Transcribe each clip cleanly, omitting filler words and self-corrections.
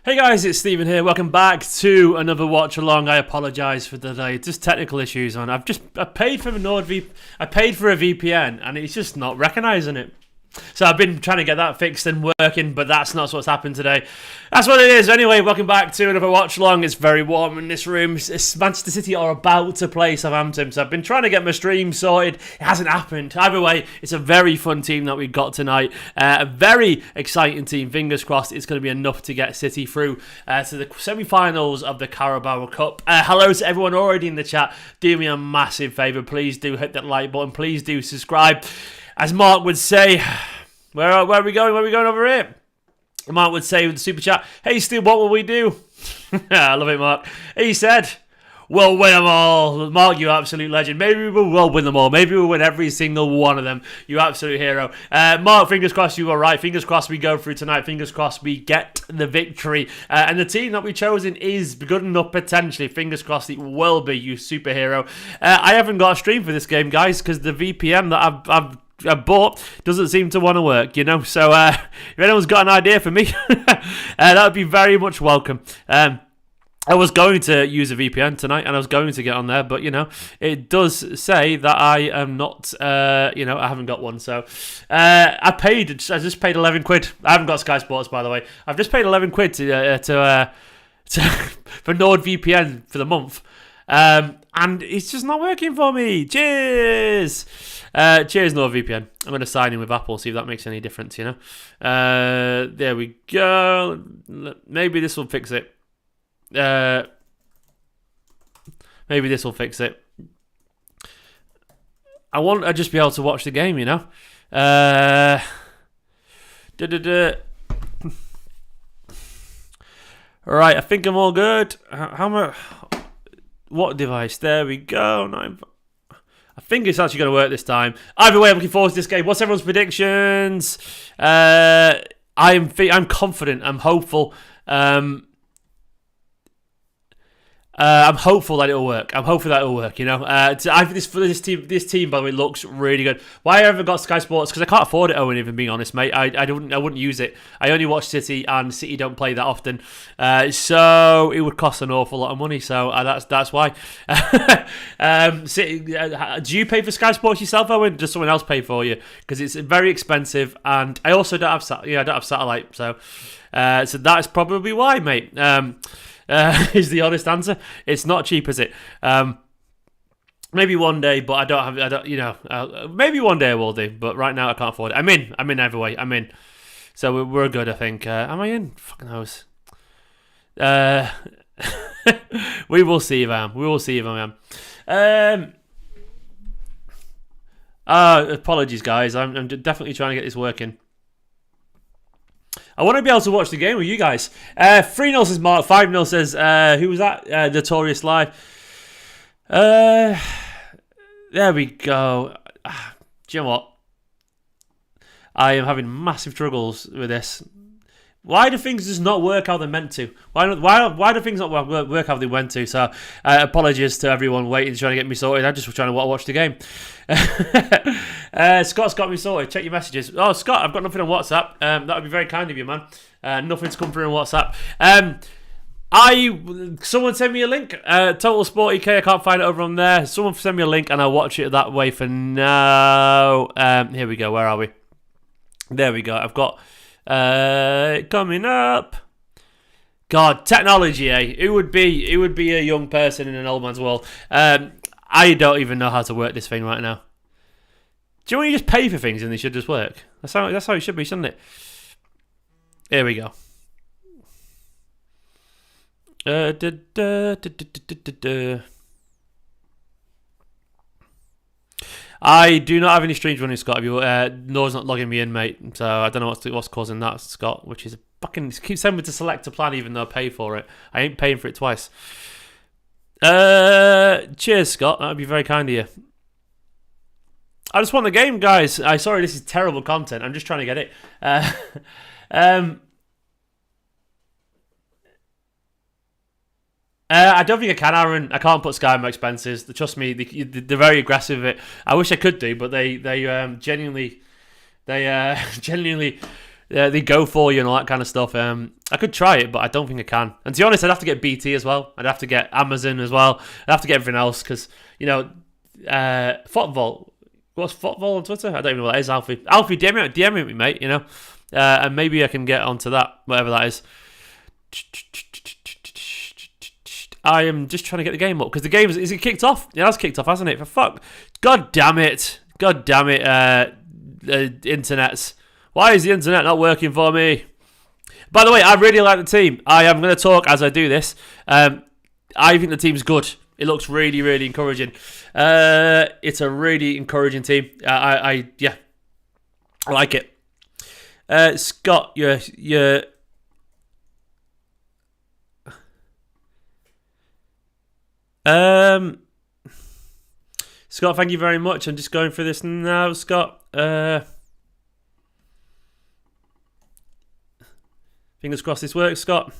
Hey guys, it's Stephen here. Welcome back to another watch along. I apologise for the delay. Just technical issues on. I paid for a VPN and it's just not recognising it. So I've been trying to get that fixed and working, but that's not what's happened today. That's what it is. Anyway, welcome back to another watch along. It's very warm in this room. Manchester City are about to play Southampton, so I've been trying to get my stream sorted. It hasn't happened. Either way, it's a very fun team that we got tonight. A very exciting team. Fingers crossed it's going to be enough to get City through to the semi-finals of the Carabao Cup. Hello to everyone already in the chat. Do me a massive favour. Please do hit that like button. Please do subscribe. As Mark would say, where are we going? Where are we going over here? Mark would say with the super chat, hey Steve, what will we do? I love it, Mark. He said, we'll win them all. Mark, you absolute legend. Maybe we will win them all. Maybe we'll win every single one of them. You absolute hero. Mark, fingers crossed you were right. Fingers crossed we go through tonight. Fingers crossed we get the victory. And the team that we've chosen is good enough potentially. Fingers crossed it will be, you superhero. I haven't got a stream for this game, guys, because the VPN that I've bought doesn't seem to want to work, you know. So if anyone's got an idea for me, that would be very much welcome. I was going to use a VPN tonight, and I was going to get on there, but you know, it does say that I am not. I haven't got one. So I just paid 11 quid. I haven't got Sky Sports, by the way. I've just paid 11 quid to for NordVPN for the month. And it's just not working for me. Cheers! Cheers, NordVPN. I'm going to sign in with Apple, see if that makes any difference, you know. There we go. Maybe this will fix it. Maybe this will fix it. I want to just be able to watch the game, you know. Right, I think I'm all good. How much? What device? There we go. I think it's actually going to work this time. Either way, I'm looking forward to this game. What's everyone's predictions? I'm confident. I'm hopeful. I'm hopeful that it'll work. You know. I think this team, by the way, looks really good. Why I haven't got Sky Sports? Because I can't afford it, Owen, even being honest, mate. I wouldn't use it. I only watch City, and City don't play that often. So it would cost an awful lot of money. So that's why. City, do you pay for Sky Sports yourself, Owen? Does someone else pay for you? Because it's very expensive, and I also don't have satellite. So that's probably why, mate. Is the honest answer. It's not cheap, is it? Maybe one day, but maybe one day I will do, but right now I can't afford it. I'm in every way. I'm in. So we're good, I think. Am I in? Fucking knows. We will see if I am. Apologies, guys. I'm definitely trying to get this working. I want to be able to watch the game with you guys. 3-0 says Mark. 5-0 says, who was that? Notorious Live. There we go. Do you know what? I am having massive struggles with this. Why do things just not work how they're meant to? Why do things not work how they went to? So, apologies to everyone waiting, trying to get me sorted. I'm just trying to watch the game. Scott's got me sorted. Check your messages. Oh, Scott, I've got nothing on WhatsApp. That would be very kind of you, man. Nothing's come through on WhatsApp. Someone send me a link. Total Sport EK. I can't find it over on there. Someone send me a link, and I'll watch it that way for now. Here we go. Where are we? There we go. I've got. Coming up. God, technology, eh? It would be a young person in an old man's world. I don't even know how to work this thing right now. Do you know when you just pay for things and they should just work? That's how it should be, shouldn't it? Here we go. I do not have any streams running, Scott. No's not logging me in, mate. So I don't know what's causing that, Scott. Which is fucking keeps sending me to select a plan, even though I pay for it. I ain't paying for it twice. Cheers, Scott. That would be very kind of you. I just want the game, guys. Sorry, this is terrible content. I'm just trying to get it. I don't think I can, Aaron. I can't put Sky in my expenses. Trust me, they're very aggressive with it. I wish I could do, but they genuinely they go for you and all that kind of stuff. I could try it, but I don't think I can. And to be honest, I'd have to get BT as well. I'd have to get Amazon as well. I'd have to get everything else because, Football. What's Football on Twitter? I don't even know what that is, Alfie. Alfie, DM me, mate, and maybe I can get onto that, whatever that is. I am just trying to get the game up because the game is it kicked off? Yeah, that's kicked off, hasn't it? For fuck. God damn it. Internets. Why is the internet not working for me? By the way, I really like the team. I am going to talk as I do this. I think the team's good. It looks really, really encouraging. It's a really encouraging team. I like it. Scott, you're Scott, thank you very much. I'm just going through this now, Scott. Fingers crossed this works, Scott.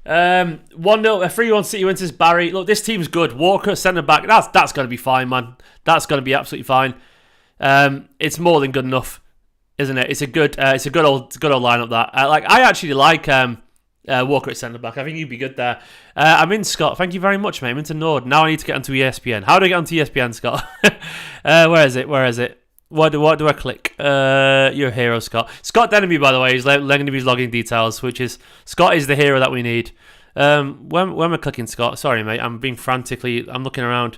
1-0, a 3-1 City wins Barry. Look, this team's good. Walker centre back. That's going to be fine, man. That's going to be absolutely fine. It's more than good enough, isn't it? It's a good old lineup. That I actually like Walker at centre back. I think he'd be good there. I'm in, Scott. Thank you very much, mate. I'm into Nord. Now I need to get onto ESPN. How do I get onto ESPN, Scott? Where is it? What do I click? You're a hero, Scott. Scott Denby, by the way, is letting me his login details, which is Scott is the hero that we need. Where am I clicking, Scott? Sorry, mate. I'm being frantically. I'm looking around.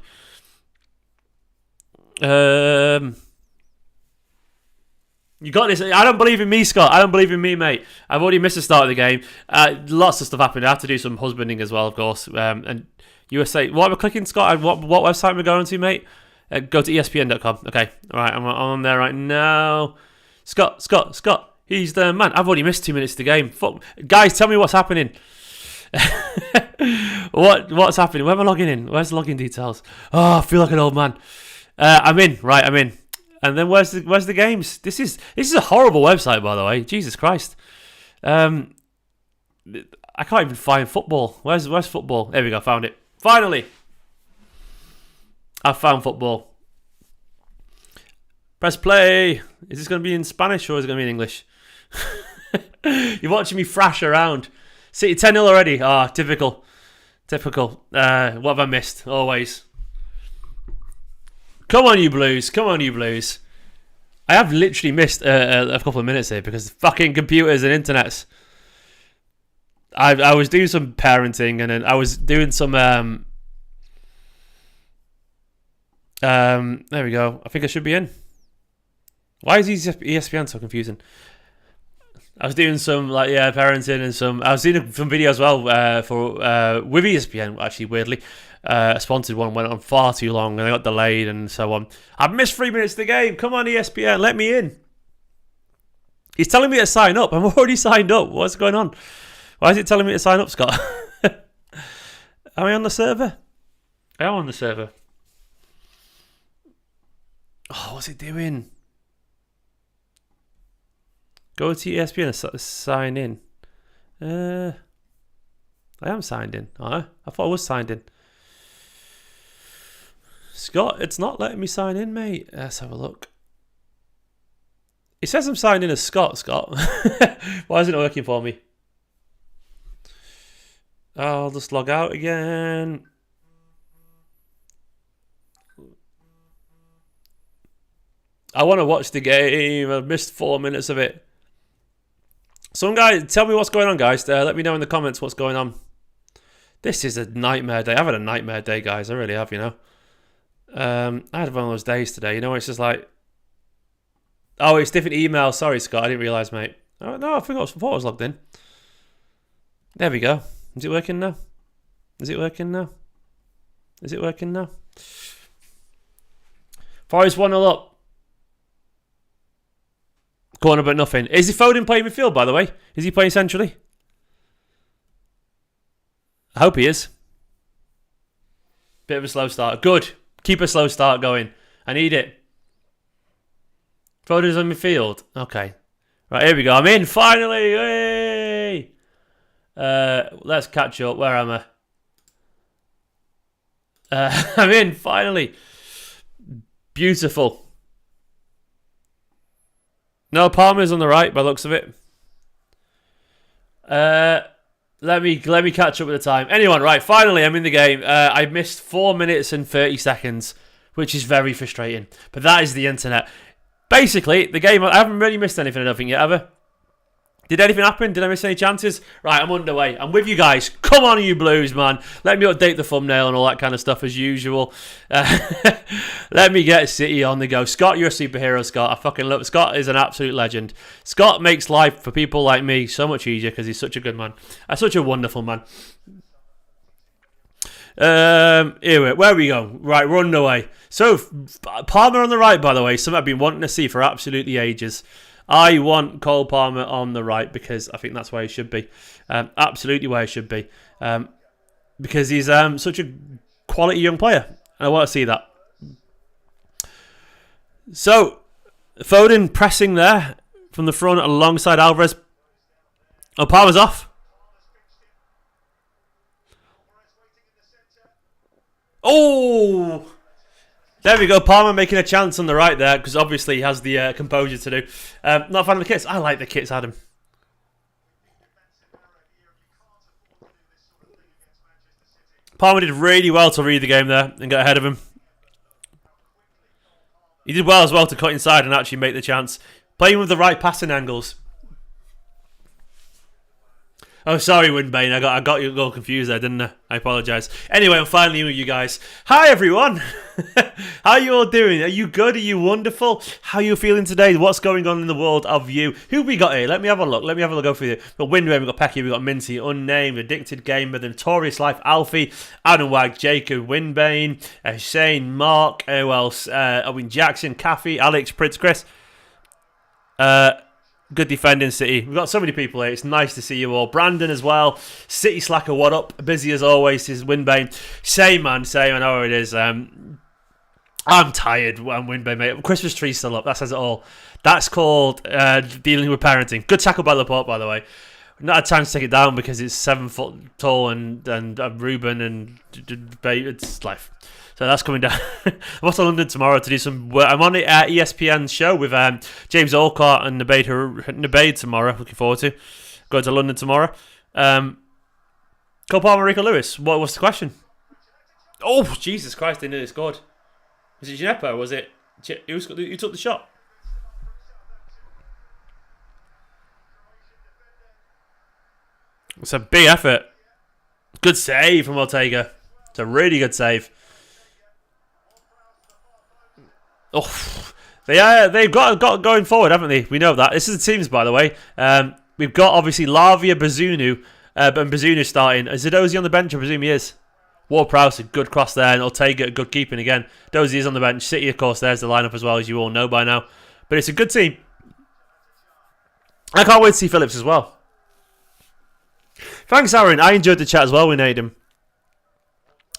You got this. I don't believe in me, Scott. I don't believe in me, mate. I've already missed the start of the game. Lots of stuff happened. I have to do some husbanding as well, of course. And USA. What am I clicking, Scott? What website am I going to, mate? Go to ESPN.com. Okay. All right. I'm on there right now. Scott. He's the man. I've already missed 2 minutes of the game. Fuck. Guys, tell me what's happening. What's happening? Where am I logging in? Where's the login details? Oh, I feel like an old man. I'm in. Right, I'm in. And then where's the games? This is a horrible website, by the way. Jesus Christ. I can't even find football. Where's football? There we go. Found it. Finally. I found football. Press play. Is this going to be in Spanish or is it going to be in English? You're watching me thrash around. City 10-0 already. Typical. What have I missed? Always. Come on, you Blues. I have literally missed a couple of minutes here because fucking computers and internets. I was doing some parenting and then I was doing some... there we go. I think I should be in. Why is ESPN so confusing? I was doing some parenting and some. I was doing some videos as well with ESPN. Actually, weirdly, a sponsored one went on far too long and I got delayed and so on. I've missed 3 minutes of the game. Come on, ESPN, let me in. He's telling me to sign up. I'm already signed up. What's going on? Why is it telling me to sign up, Scott? Am I on the server? I am on the server. Oh, what's it doing? Go to ESPN and sign in. I am signed in. I thought I was signed in. Scott, it's not letting me sign in, mate. Let's have a look. It says I'm signed in as Scott. Why isn't it working for me? I'll just log out again. I want to watch the game. I've missed 4 minutes of it. Some guys, tell me what's going on, guys. Let me know in the comments what's going on. This is a nightmare day. I've had a nightmare day, guys. I really have, I had one of those days today. It's just like... Oh, it's different emails. Sorry, Scott. I didn't realise, mate. Oh, no, I thought I was logged in. There we go. Is it working now? Forest 1-0 up. Corner but nothing. Is he Foden playing midfield, by the way? Is he playing centrally? I hope he is. Bit of a slow start. Good. Keep a slow start going. I need it. Foden's on midfield. Okay. Right, here we go. I'm in, finally. Hey! Let's catch up. Where am I? I'm in, finally. Beautiful. No, Palmer's on the right by the looks of it. Let me catch up with the time. Anyone, right, finally I'm in the game. I missed 4 minutes and 30 seconds, which is very frustrating. But that is the internet. Basically, the game, I haven't really missed anything, I don't think, yet, have I? Did anything happen? Did I miss any chances? Right, I'm underway. I'm with you guys. Come on, you Blues, man. Let me update the thumbnail and all that kind of stuff as usual. Let me get City on the go. Scott, you're a superhero, Scott. I fucking love it. Scott is an absolute legend. Scott makes life for people like me so much easier because he's such a good man. Such a wonderful man. Here where we go? Right, we're underway. So, Palmer on the right, by the way. Something I've been wanting to see for absolutely ages. I want Cole Palmer on the right because I think that's where he should be. Absolutely where he should be. Because he's such a quality young player. And I want to see that. So, Foden pressing there from the front alongside Alvarez. Oh, Palmer's off. Oh! There we go, Palmer making a chance on the right there, because obviously he has the composure to do. Not a fan of the kits. I like the kits, Adam. Palmer did really well to read the game there and get ahead of him. He did well as well to cut inside and actually make the chance. Playing with the right passing angles. Oh, sorry, Windbane. I got you all confused there, didn't I? I apologise. Anyway, I'm finally with you guys. Hi, everyone. How are you all doing? Are you good? Are you wonderful? How are you feeling today? What's going on in the world of you? Who we got here? Let me have a look. Let me have a look over here. We've got Windbane, we've got Pecky, we've got Minty, Unnamed, Addicted Gamer, The Notorious Life, Alfie, Adam Wag, Jacob, Windbane, Shane, Mark, who else? Owen Jackson, Kathy, Alex, Prince Chris. Good defending, City. We've got so many people here. It's nice to see you all. Brandon as well. City Slacker, what up? Busy as always. This is Windbane. Same, man. Same. I know how it is. I'm tired. I'm Windbane, mate. Christmas tree's still up. That says it all. That's called dealing with parenting. Good tackle by Laporte, by the way. Not had time to take it down because it's 7 foot tall and Ruben and it's life. So that's coming down. I'm off to London tomorrow to do some work. I'm on the ESPN show with James Allcott and Nabeid tomorrow. Looking forward to going to London tomorrow. Cole Palmer, Rico Lewis. What's the question? Oh, Jesus Christ, they nearly scored. Was it Gineppo or was it... Who took the shot? It's a big effort. Good save from Ortega. It's a really good save. Oh, they've got going forward, haven't they? We know that. This is the teams, by the way. We've got obviously Lavia, Bazunu, and Bazunu's starting. Is Dozy on the bench? I presume he is. Ward-Prowse, a good cross there, and Ortega, good keeping again. Dozy is on the bench. City, of course, there's the lineup as well, as you all know by now. But it's a good team. I can't wait to see Phillips as well. Thanks, Aaron. I enjoyed the chat as well with Nadim.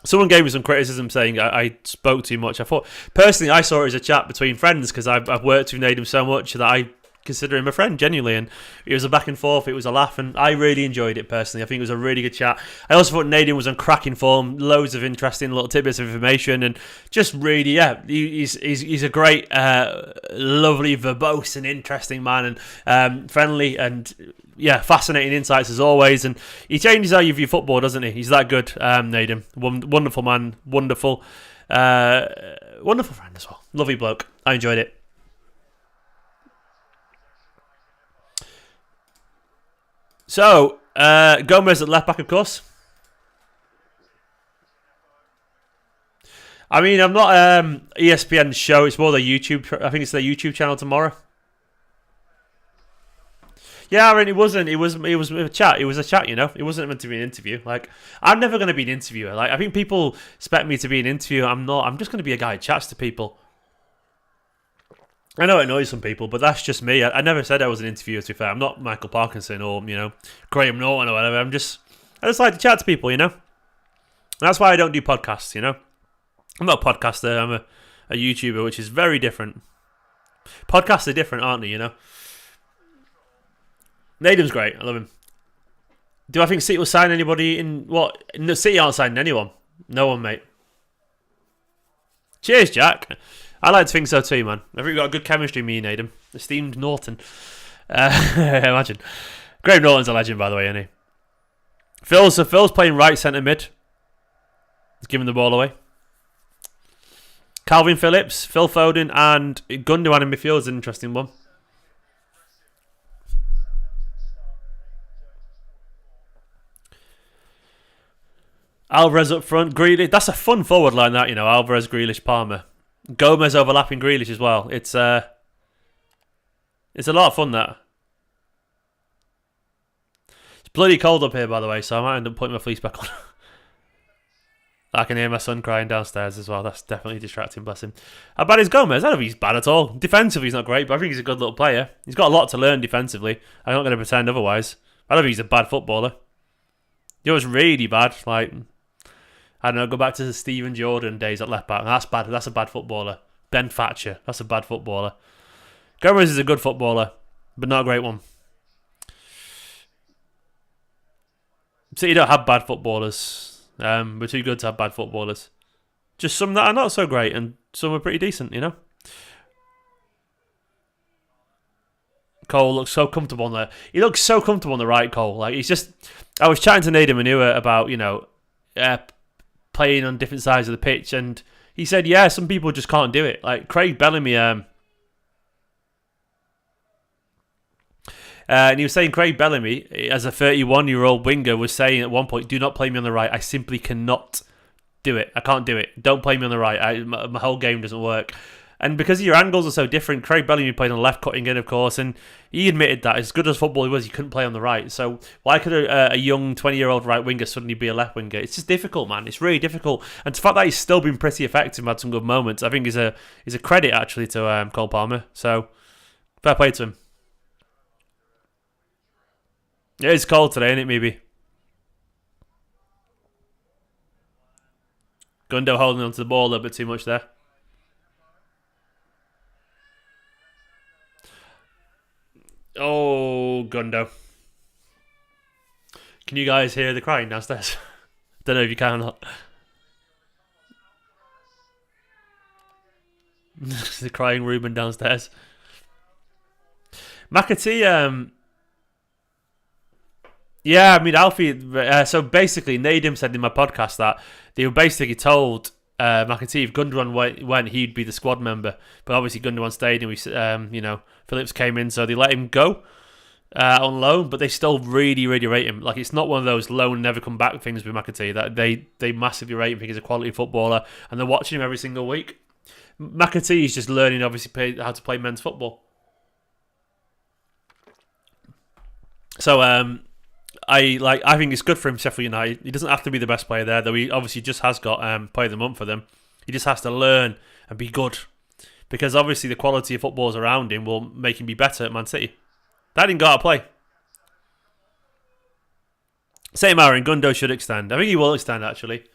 Someone gave me some criticism saying I spoke too much. I thought, personally, I saw it as a chat between friends because I've worked with Nadim so much that I consider him a friend, genuinely. And it was a back and forth, it was a laugh, and I really enjoyed it personally. I think it was a really good chat. I also thought Nadim was on cracking form, loads of interesting little tidbits of information, and just really, yeah, he's a great, lovely, verbose, and interesting man, and friendly, and yeah, fascinating insights as always. And he changes how you view football, doesn't he? He's that good, Nadim. Wonderful man, wonderful friend as well. Lovely bloke. I enjoyed it. So, Gomez at left back, of course. I mean, I'm not ESPN show. It's more the YouTube. I think it's their YouTube channel tomorrow. Yeah, I mean, it wasn't. It was a chat. It was a chat, you know. It wasn't meant to be an interview. Like, I'm never going to be an interviewer. Like, I think people expect me to be an interviewer. I'm not. I'm just going to be a guy who chats to people. I know it annoys some people, but that's just me. I never said I was an interviewer, to be fair. I'm not Michael Parkinson or, you know, Graham Norton or whatever. I just like to chat to people, you know. And that's why I don't do podcasts, you know. I'm not a podcaster. I'm a YouTuber, which is very different. Podcasts are different, aren't they, you know. Nadim's great. I love him. Do I think City will sign anybody in... What? No, City aren't signing anyone. No one, mate. Cheers, Jack. I like to think so too, man. I think we've got a good chemistry, me and Adam. Esteemed Norton. Imagine. Graham Norton's a legend, by the way, isn't he? Phil's playing right centre mid. He's giving the ball away. Calvin Phillips, Phil Foden, and Gundogan in midfield is an interesting one. Alvarez up front, Grealish. That's a fun forward line, that, you know. Alvarez, Grealish, Palmer. Gomez overlapping Grealish as well. It's a lot of fun, that. It's bloody cold up here, by the way, so I might end up putting my fleece back on. I can hear my son crying downstairs as well. That's definitely distracting, bless him. How bad is Gomez? I don't think he's bad at all. Defensively, he's not great, but I think he's a good little player. He's got a lot to learn defensively. I'm not going to pretend otherwise. I don't think he's a bad footballer. He was really bad. Like, I don't know, go back to the Steven Jordan days at left back. That's bad. That's a bad footballer. Ben Thatcher. That's a bad footballer. Gomez is a good footballer, but not a great one. So you don't have bad footballers. We're too good to have bad footballers. Just some that are not so great, and some are pretty decent, you know. Cole looks so comfortable on there. He looks so comfortable on the right, Cole. Like, he's just. I was chatting to Nadim Manua about, you know, playing on different sides of the pitch, and he said, yeah, some people just can't do it. Like Craig Bellamy. And he was saying Craig Bellamy, as a 31-year-old winger, was saying at one point, do not play me on the right. I simply cannot do it. I can't do it. Don't play me on the right. My whole game doesn't work. And because your angles are so different, Craig Bellamy played on the left, cutting in, of course, and he admitted that as good as football he was, he couldn't play on the right. So why could a young 20-year-old right winger suddenly be a left winger? It's just difficult, man. It's really difficult. And the fact that he's still been pretty effective, had some good moments, I think is a credit, actually, to Cole Palmer. So fair play to him. It is cold today, isn't it, maybe? Gundo holding onto the ball a little bit too much there. Oh, Gundo. Can you guys hear the crying downstairs? Don't know if you can or not. The crying Ruben downstairs. McAtee, yeah, I mean, Alfie. So basically, Nadim said in my podcast that they were basically told McAtee if Gundogan went, he'd be the squad member. But obviously, Gundogan stayed, and you know, Phillips came in, so they let him go on loan. But they still really, really rate him. Like, it's not one of those loan never come back things with McAtee. That they massively rate him because he's a quality footballer, and they're watching him every single week. McAtee is just learning, obviously, how to play men's football. So I think it's good for him, Sheffield United. He doesn't have to be the best player there, though he obviously just has got player of the month for them. He just has to learn and be good, because obviously the quality of footballers around him will make him be better at Man City. That didn't go out of play. Same Aaron, Gundo should extend. I think he will extend, actually.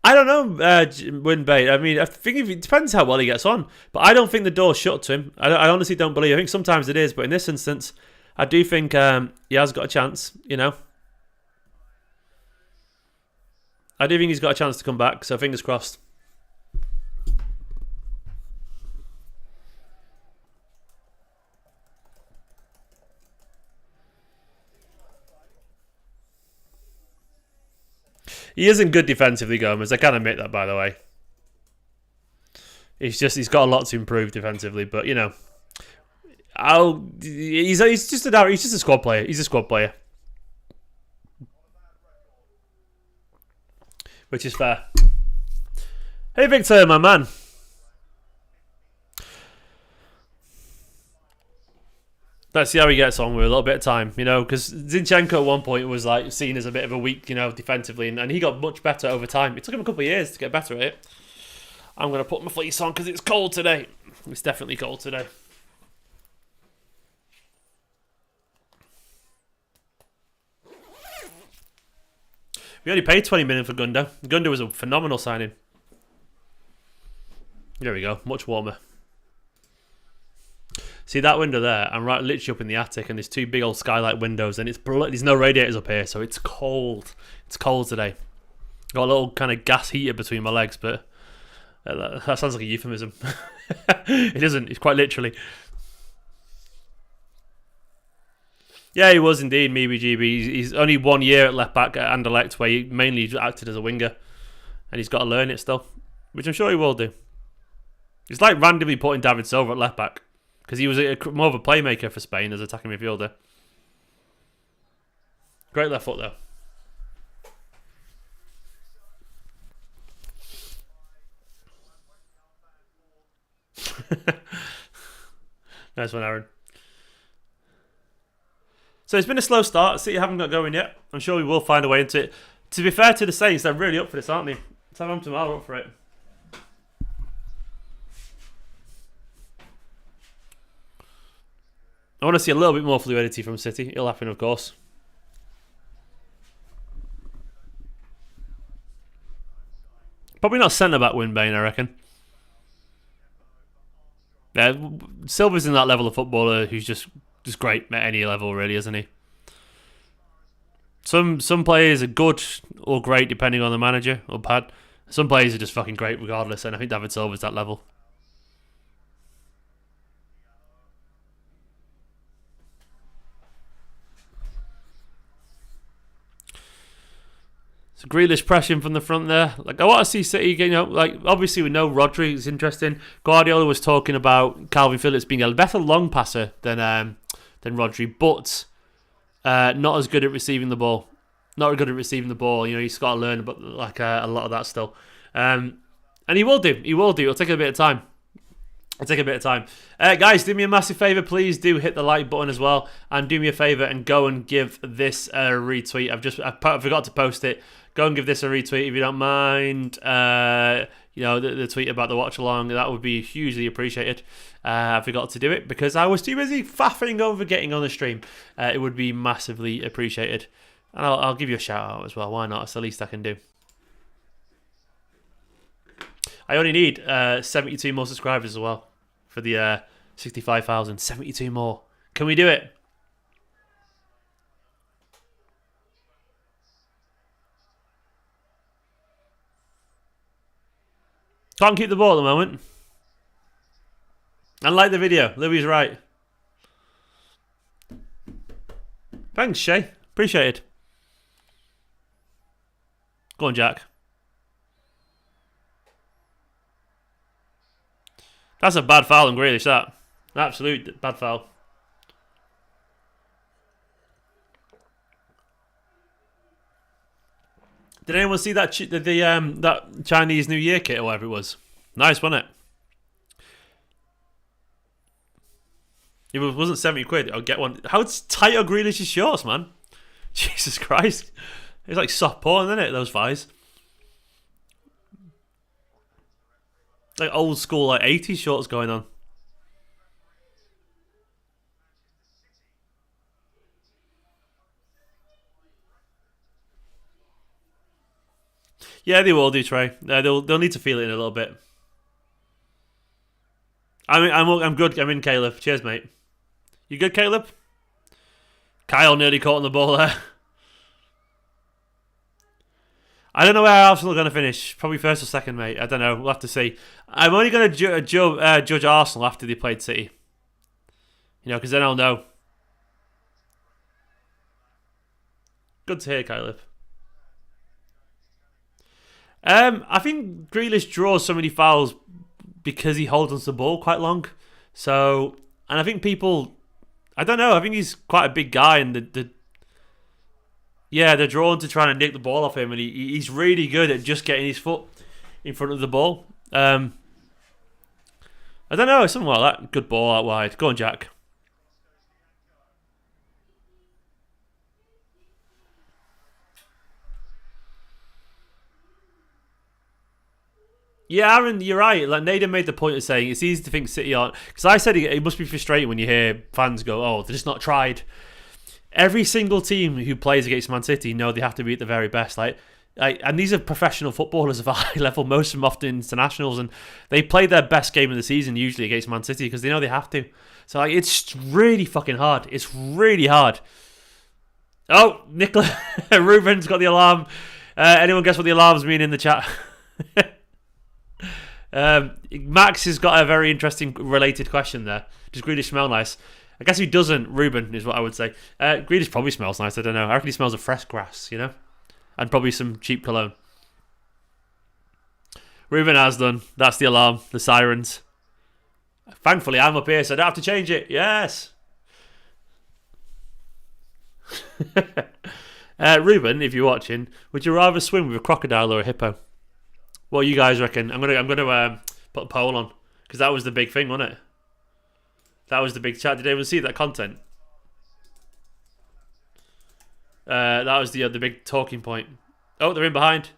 I don't know, Win Bait. I mean, I think it depends how well he gets on. But I don't think the door's shut to him. I honestly don't believe. I think sometimes it is, but in this instance, I do think he has got a chance, you know. I do think he's got a chance to come back, so fingers crossed. He isn't good defensively, Gomez. I can admit that, by the way. He's got a lot to improve defensively, but you know, he's just a squad player. He's a squad player, which is fair. Hey, Victor, my man. Let's see how he gets on with a little bit of time, you know, because Zinchenko at one point was like seen as a bit of a weak, you know, defensively, and he got much better over time. It took him a couple of years to get better at it. I'm going to put my fleece on because it's cold today. It's definitely cold today. We only paid 20 million for Gundo. Gundo was a phenomenal signing. There we go, much warmer. See that window there? I'm right literally up in the attic, and there's 2 big old skylight windows, and there's no radiators up here, so it's cold. It's cold today. Got a little kind of gas heater between my legs, but that sounds like a euphemism. It isn't. It's quite literally. Yeah, he was indeed, MeBGB. He's only 1 year at left back at Anderlecht, where he mainly acted as a winger, and he's got to learn it still, which I'm sure he will do. It's like randomly putting David Silva at left back, because he was more of a playmaker for Spain as attacking midfielder. Great left foot though. Nice one, Aaron. So it's been a slow start. City haven't got going yet. I'm sure we will find a way into it. To be fair to the Saints, they're really up for this, aren't they? Southampton are up for it. I want to see a little bit more fluidity from City. It'll happen, of course. Probably not centre-back Winbane, I reckon. Yeah, Silva's in that level of footballer who's just great at any level, really, isn't he? Some players are good or great depending on the manager or bad. Some players are just fucking great regardless, and I think David Silva's that level. So Grealish pressing from the front there. Like, I want to see City, like, obviously we know Rodri is interesting. Guardiola was talking about Calvin Phillips being a better long passer than Rodri, but not as good at receiving the ball. Not good at receiving the ball. He's got to learn about a lot of that still. And he will do. It'll take a bit of time. Guys, do me a massive favour. Please do hit the like button as well. And do me a favour and go and give this a retweet. I forgot to post it. Go and give this a retweet if you don't mind. The tweet about the watch along. That would be hugely appreciated. I forgot to do it because I was too busy faffing over getting on the stream. It would be massively appreciated. And I'll give you a shout out as well. Why not? It's the least I can do. I only need 72 more subscribers as well for the 65,000. 72 more. Can we do it? Can't keep the ball at the moment. I like the video. Louis right. Thanks, Shay. Appreciate it. Go on, Jack. That's a bad foul on Grealish, that. Absolute bad foul. Did anyone see that that Chinese New Year kit or whatever it was? Nice, wasn't it? It wasn't 70 quid. I'll get one. How tight are Grealish's shorts, man? Jesus Christ. It's like soft porn, isn't it, those thighs? Like old school, like 80s shorts going on. Yeah, they will do, Trey. They'll need to feel it in a little bit. I'm good. I'm in, Caleb. Cheers, mate. You good, Caleb? Kyle nearly caught on the ball there. I don't know where Arsenal are going to finish. Probably first or second, mate. I don't know. We'll have to see. I'm only going to judge Arsenal after they played City. Because then I'll know. Good to hear, Caleb. I think Grealish draws so many fouls because he holds onto the ball quite long. So, and I think people, I don't know, I think he's quite a big guy, and they're drawn to trying to nick the ball off him, and he's really good at just getting his foot in front of the ball. I don't know, something like that. Good ball out wide. Go on, Jack. Yeah, Aaron, you're right. Like Naden made the point of saying it's easy to think City aren't, because I said it must be frustrating when you hear fans go, "Oh, they're just not tried." Every single team who plays against Man City know they have to be at the very best. Like And these are professional footballers of a high level, most of them often internationals, and they play their best game of the season usually against Man City because they know they have to. So like, it's really fucking hard. It's really hard. Oh, Nicola Ruben's got the alarm. Anyone guess what the alarms mean in the chat? Max has got a very interesting related question there. Does Grealish smell nice? I guess he doesn't. Ruben is what I would say. Grealish probably smells nice. I don't know. I reckon he smells of fresh grass, you know? And probably some cheap cologne. Ruben has done. That's the alarm. The sirens. Thankfully, I'm up here, so I don't have to change it. Yes. Ruben, if you're watching, would you rather swim with a crocodile or a hippo? What do you guys reckon? I'm gonna put a poll on because that was the big thing, wasn't it? That was the big chat. Did anyone see that content? That was the big talking point. Oh, they're in behind.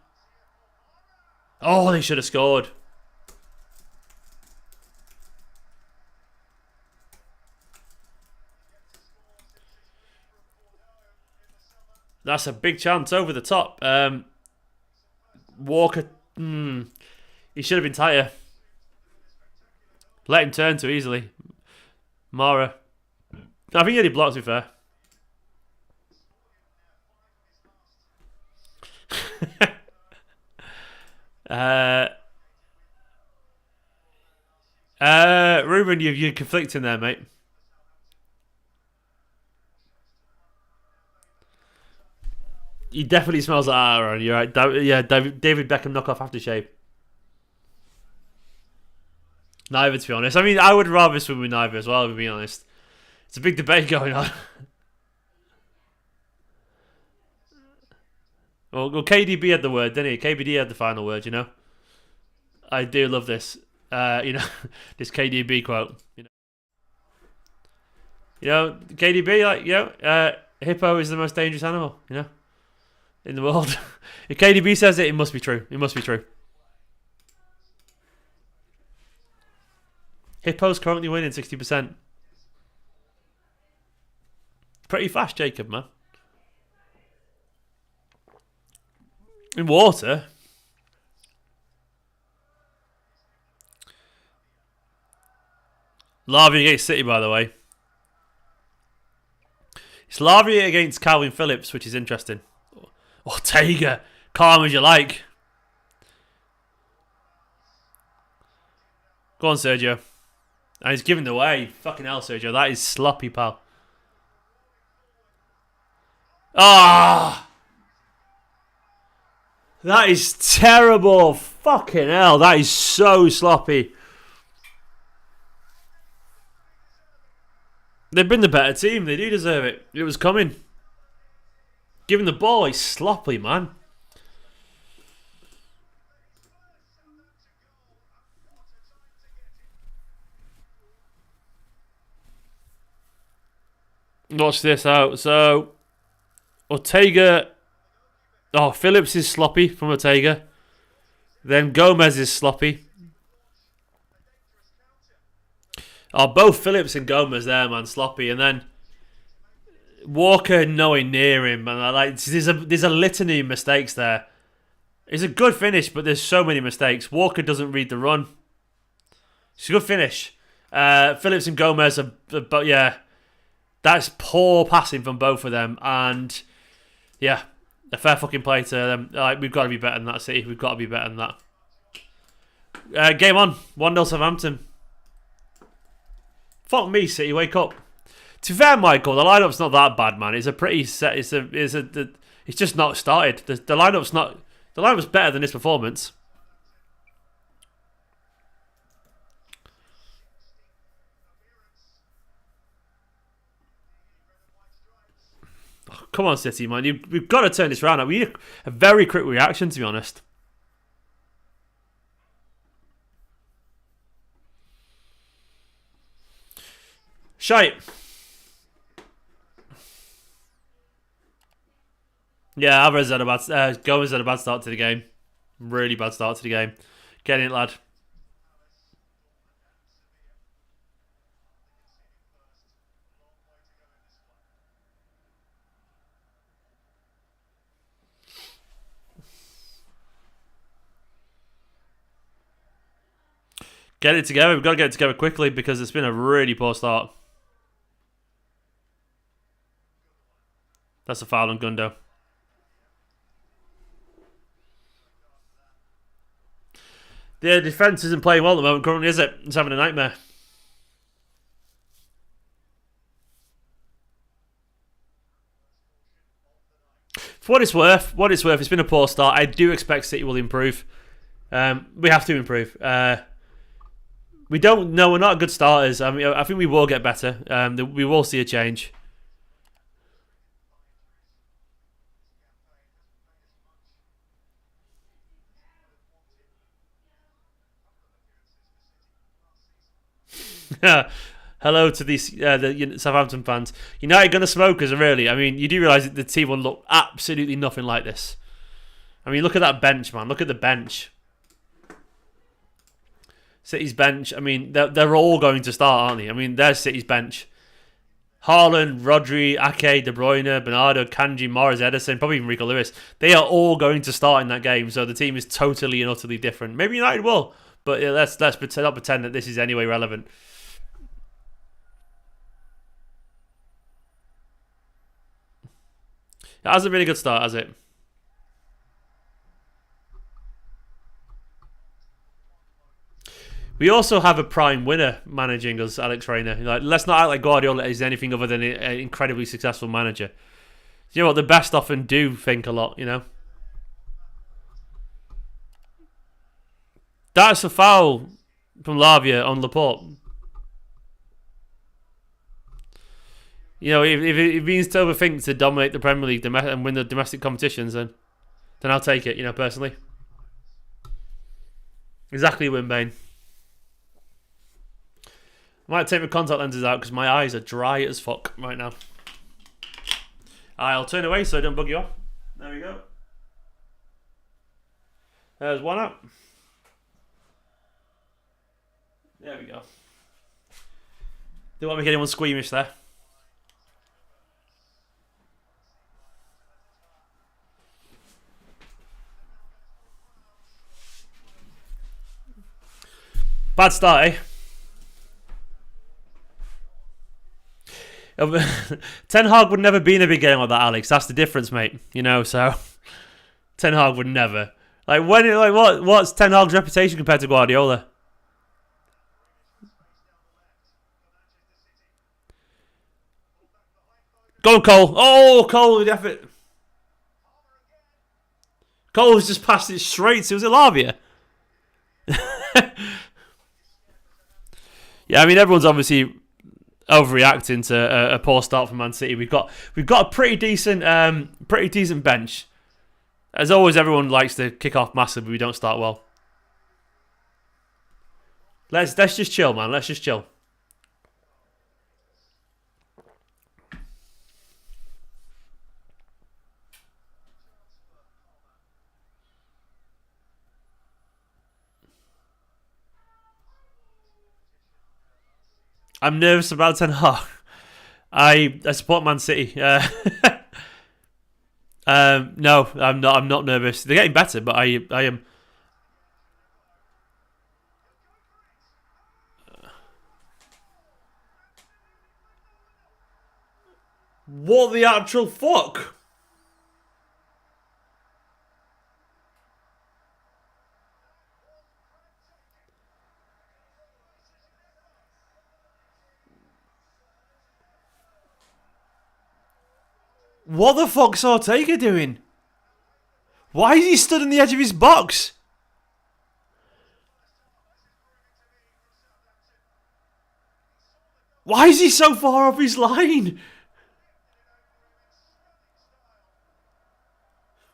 Oh, they should have scored. That's a big chance over the top. Walker, he should have been tighter. Let him turn too easily. Mara. I think he had blocked, to be fair. Ruben, you're conflicting there, mate. He definitely smells like Aaron. You're right. David Beckham knockoff aftershave. Neither, to be honest. I mean, I would rather swim with neither as well, to be honest. It's a big debate going on. Well, KDB had the word, didn't he? KBD had the final word, you know? I do love this. This KDB quote. KDB, hippo is the most dangerous animal, in the world. If KDB says it, it must be true. It must be true. Hippo's currently winning 60%. Pretty fast, Jacob, man. In water. Lavia against City, by the way. It's Lavia against Calvin Phillips, which is interesting. Ortega, calm as you like. Go on, Sergio. And he's giving it away. Fucking hell, Sergio. That is sloppy, pal. Ah! That is terrible. Fucking hell. That is so sloppy. They've been the better team. They do deserve it. It was coming. Giving the ball is sloppy, man. Watch this out. So, Ortega. Oh, Phillips is sloppy from Ortega. Then Gomez is sloppy. Oh, both Phillips and Gomez there, man, sloppy. And then Walker nowhere near him, man. There's a litany of mistakes there. It's a good finish, but there's so many mistakes. Walker doesn't read the run. It's a good finish. Phillips and Gomez but yeah, that's poor passing from both of them, and yeah, a fair fucking play to them. We've got to be better than that, City. We've got to be better than that. Game on. 1-0 Southampton. Fuck me, City. Wake up. To be fair, Michael, the lineup's not that bad, man. It's a pretty set. It's just not started. The lineup's not. The lineup's better than this performance. Oh, come on, City, man. We've got to turn this around. We need a very quick reaction, to be honest. Shite. Yeah, Alvarez had a bad. Gomez had a bad start to the game. Really bad start to the game. Get in, lad. Get it together. We've got to get it together quickly because it's been a really poor start. That's a foul on Gundo. The defence isn't playing well at the moment currently, is it? It's having a nightmare. For what it's worth, it's been a poor start. I do expect City will improve. We have to improve. We don't know. We're not good starters. I mean, I think we will get better. We will see a change. Hello to these the Southampton fans. United going to smoke us, really? I mean, you do realise that the team will look absolutely nothing like this. I mean, look at that bench, man. Look at the bench. City's bench. I mean, they're all going to start, aren't they? I mean, there's City's bench. Håland, Rodri, Ake, De Bruyne, Bernardo, Kanji, Morris, Ederson, probably even Rico Lewis. They are all going to start in that game, so the team is totally and utterly different. Maybe United will, but yeah, let's not pretend that this is anyway relevant. It hasn't been a good start, has it? We also have a prime winner managing us, Alex Rayner. Like, let's not act like Guardiola is anything other than an incredibly successful manager. You know what? The best often do think a lot, you know? That's a foul from Lavia on Laporte. You know, if it means to overthink to dominate the Premier League and win the domestic competitions, then I'll take it, you know, personally. Exactly, Wimbane. I might take my contact lenses out because my eyes are dry as fuck right now. I'll turn away so I don't bug you off. There we go. There's one out. There we go. Don't want to make anyone squeamish there. Bad start, eh? Ten Hag would never be in a big game like that, Alex. That's the difference, mate. You know, so Ten Hag would never. What's Ten Hag's reputation compared to Guardiola? Go Cole. Oh, Cole with effort. Cole's just passed it straight to Lavia. Yeah, I mean, everyone's obviously overreacting to a poor start from Man City. We've got a pretty decent bench. As always, everyone likes to kick off massively. We don't start well. Let's just chill, man. Let's just chill. I'm nervous about Ten Hag. I support Man City. No, I'm not. I'm not nervous. They're getting better, but I am. What the actual fuck? What the fuck's Ortega doing? Why is he stood on the edge of his box? Why is he so far off his line?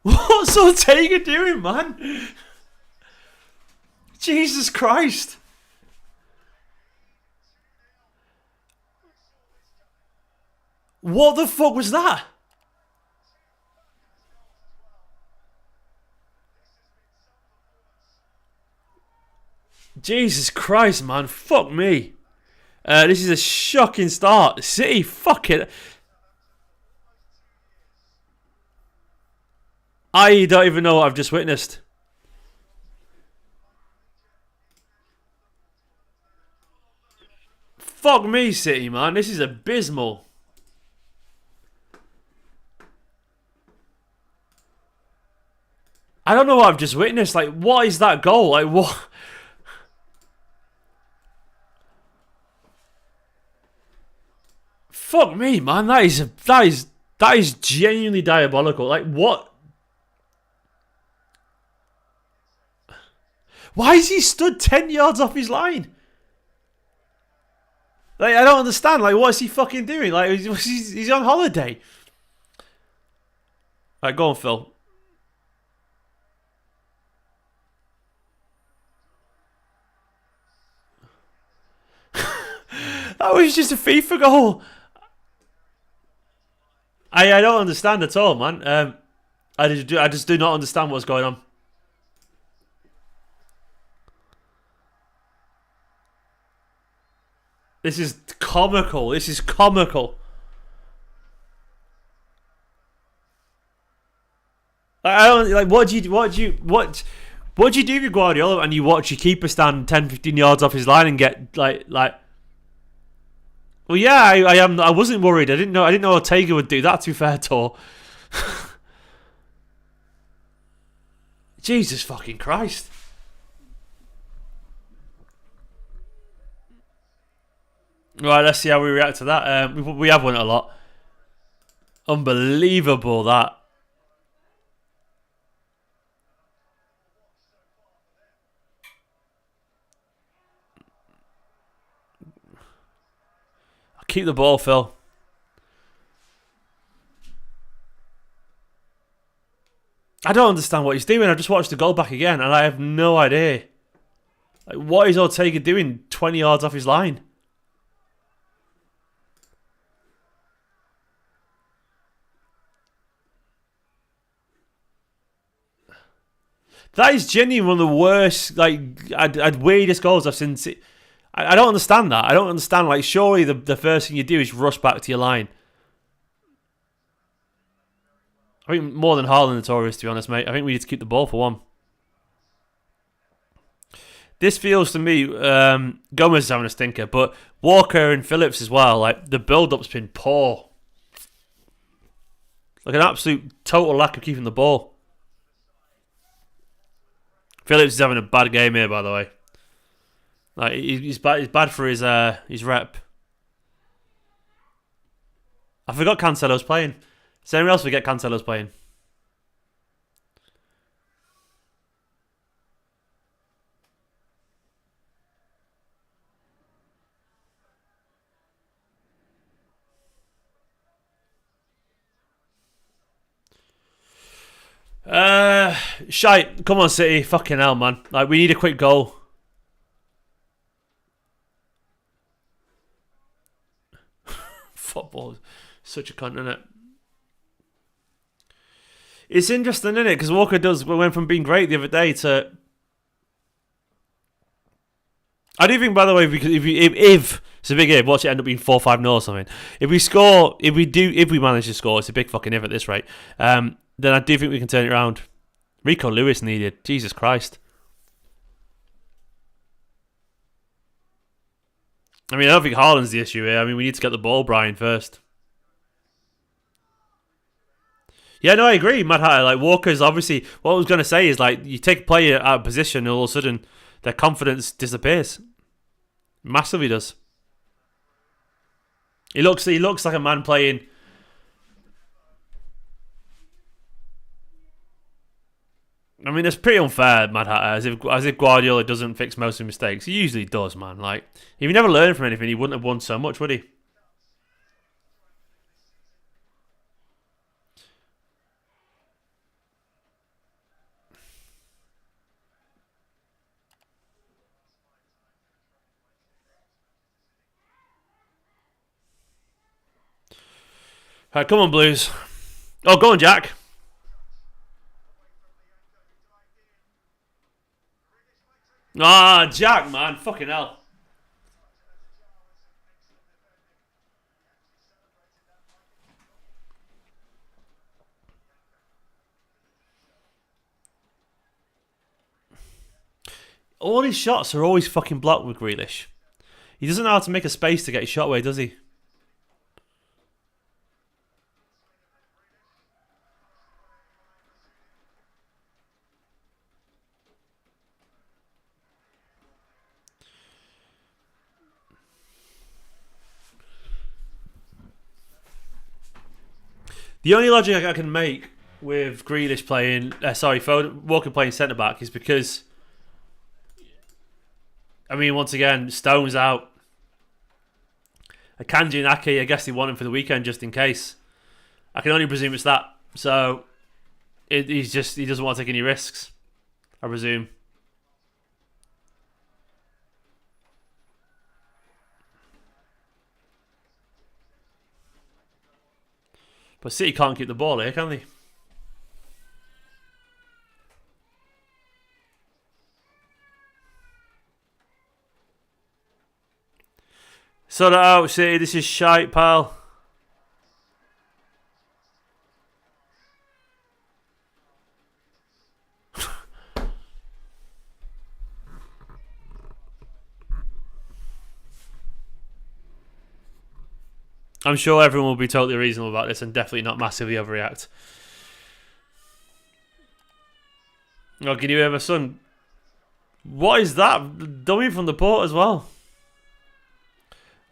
What's Ortega doing, man? Jesus Christ. What the fuck was that? Jesus Christ, man. Fuck me. This is a shocking start. City, fuck it. I don't even know what I've just witnessed. Fuck me, City, man. This is abysmal. I don't know what I've just witnessed. Like, what is that goal? Like, what? Fuck me, man. That is genuinely diabolical. Like, what? Why is he stood 10 yards off his line? Like, I don't understand. Like, what is he fucking doing? Like, he's on holiday. Right, go on, Phil. That was just a FIFA goal. I don't understand at all, man. I just do not understand what's going on. This is comical. This is comical. I don't like. What do you do with Guardiola and you watch your keeper stand 10, 15 yards off his line and get like? Well, yeah, I am. I wasn't worried. I didn't know Ortega would do that. To be fair, Tor. Jesus fucking Christ. Right, let's see how we react to that. We have won it a lot. Unbelievable that. Keep the ball, Phil. I don't understand what he's doing. I just watched the goal back again and I have no idea. Like, what is Ortega doing 20 yards off his line? That is genuinely one of the worst, like, weirdest goals I've seen. I don't understand that. I don't understand. Like, surely the first thing you do is rush back to your line. I think more than Håland and Torres, to be honest, mate. I think we need to keep the ball for one. This feels to me, Gomez is having a stinker, but Walker and Phillips as well. Like, the build-up's been poor. Like, an absolute total lack of keeping the ball. Phillips is having a bad game here, by the way. Like, he's bad for his rep. I forgot Cancelo's playing. Does anyone else forget Cancelo's playing? Shite. Come on, City. Fucking hell, man. Like, we need a quick goal. Football. Such a cunt, isn't it? It's interesting, isn't it? Because Walker went from being great the other day to... I do think, by the way, because if it's a big if, watch it end up being 4-5-0 or something. If we manage to score, it's a big fucking if at this rate. Then I do think we can turn it around. Rico Lewis needed. Jesus Christ. I mean, I don't think Haaland's the issue here. I mean, we need to get the ball, Brian, first. Yeah, no, I agree, Mad Hatter. Like, Walker's obviously... What I was going to say is, like, you take a player out of position and all of a sudden their confidence disappears. Massively does. He looks like a man playing... I mean, it's pretty unfair, Mad Hatter, as if Guardiola doesn't fix most of the mistakes. He usually does, man. Like, if he never learned from anything, he wouldn't have won so much, would he? Right, come on, Blues. Oh, go on, Jack. Ah, Jack, man. Fucking hell. All his shots are always fucking blocked with Grealish. He doesn't know how to make a space to get his shot away, does he? The only logic I can make with Grealish playing, Walker playing centre back is because, I mean, once again, Stone's out. Akanji and Ake, I guess they want him for the weekend just in case. I can only presume it's that. So he doesn't want to take any risks, I presume. But City can't keep the ball here, can they? Sort it out, City. This is shite, pal. I'm sure everyone will be totally reasonable about this and definitely not massively overreact. Oh, can you hear my son? What is that? Dummy from the port as well.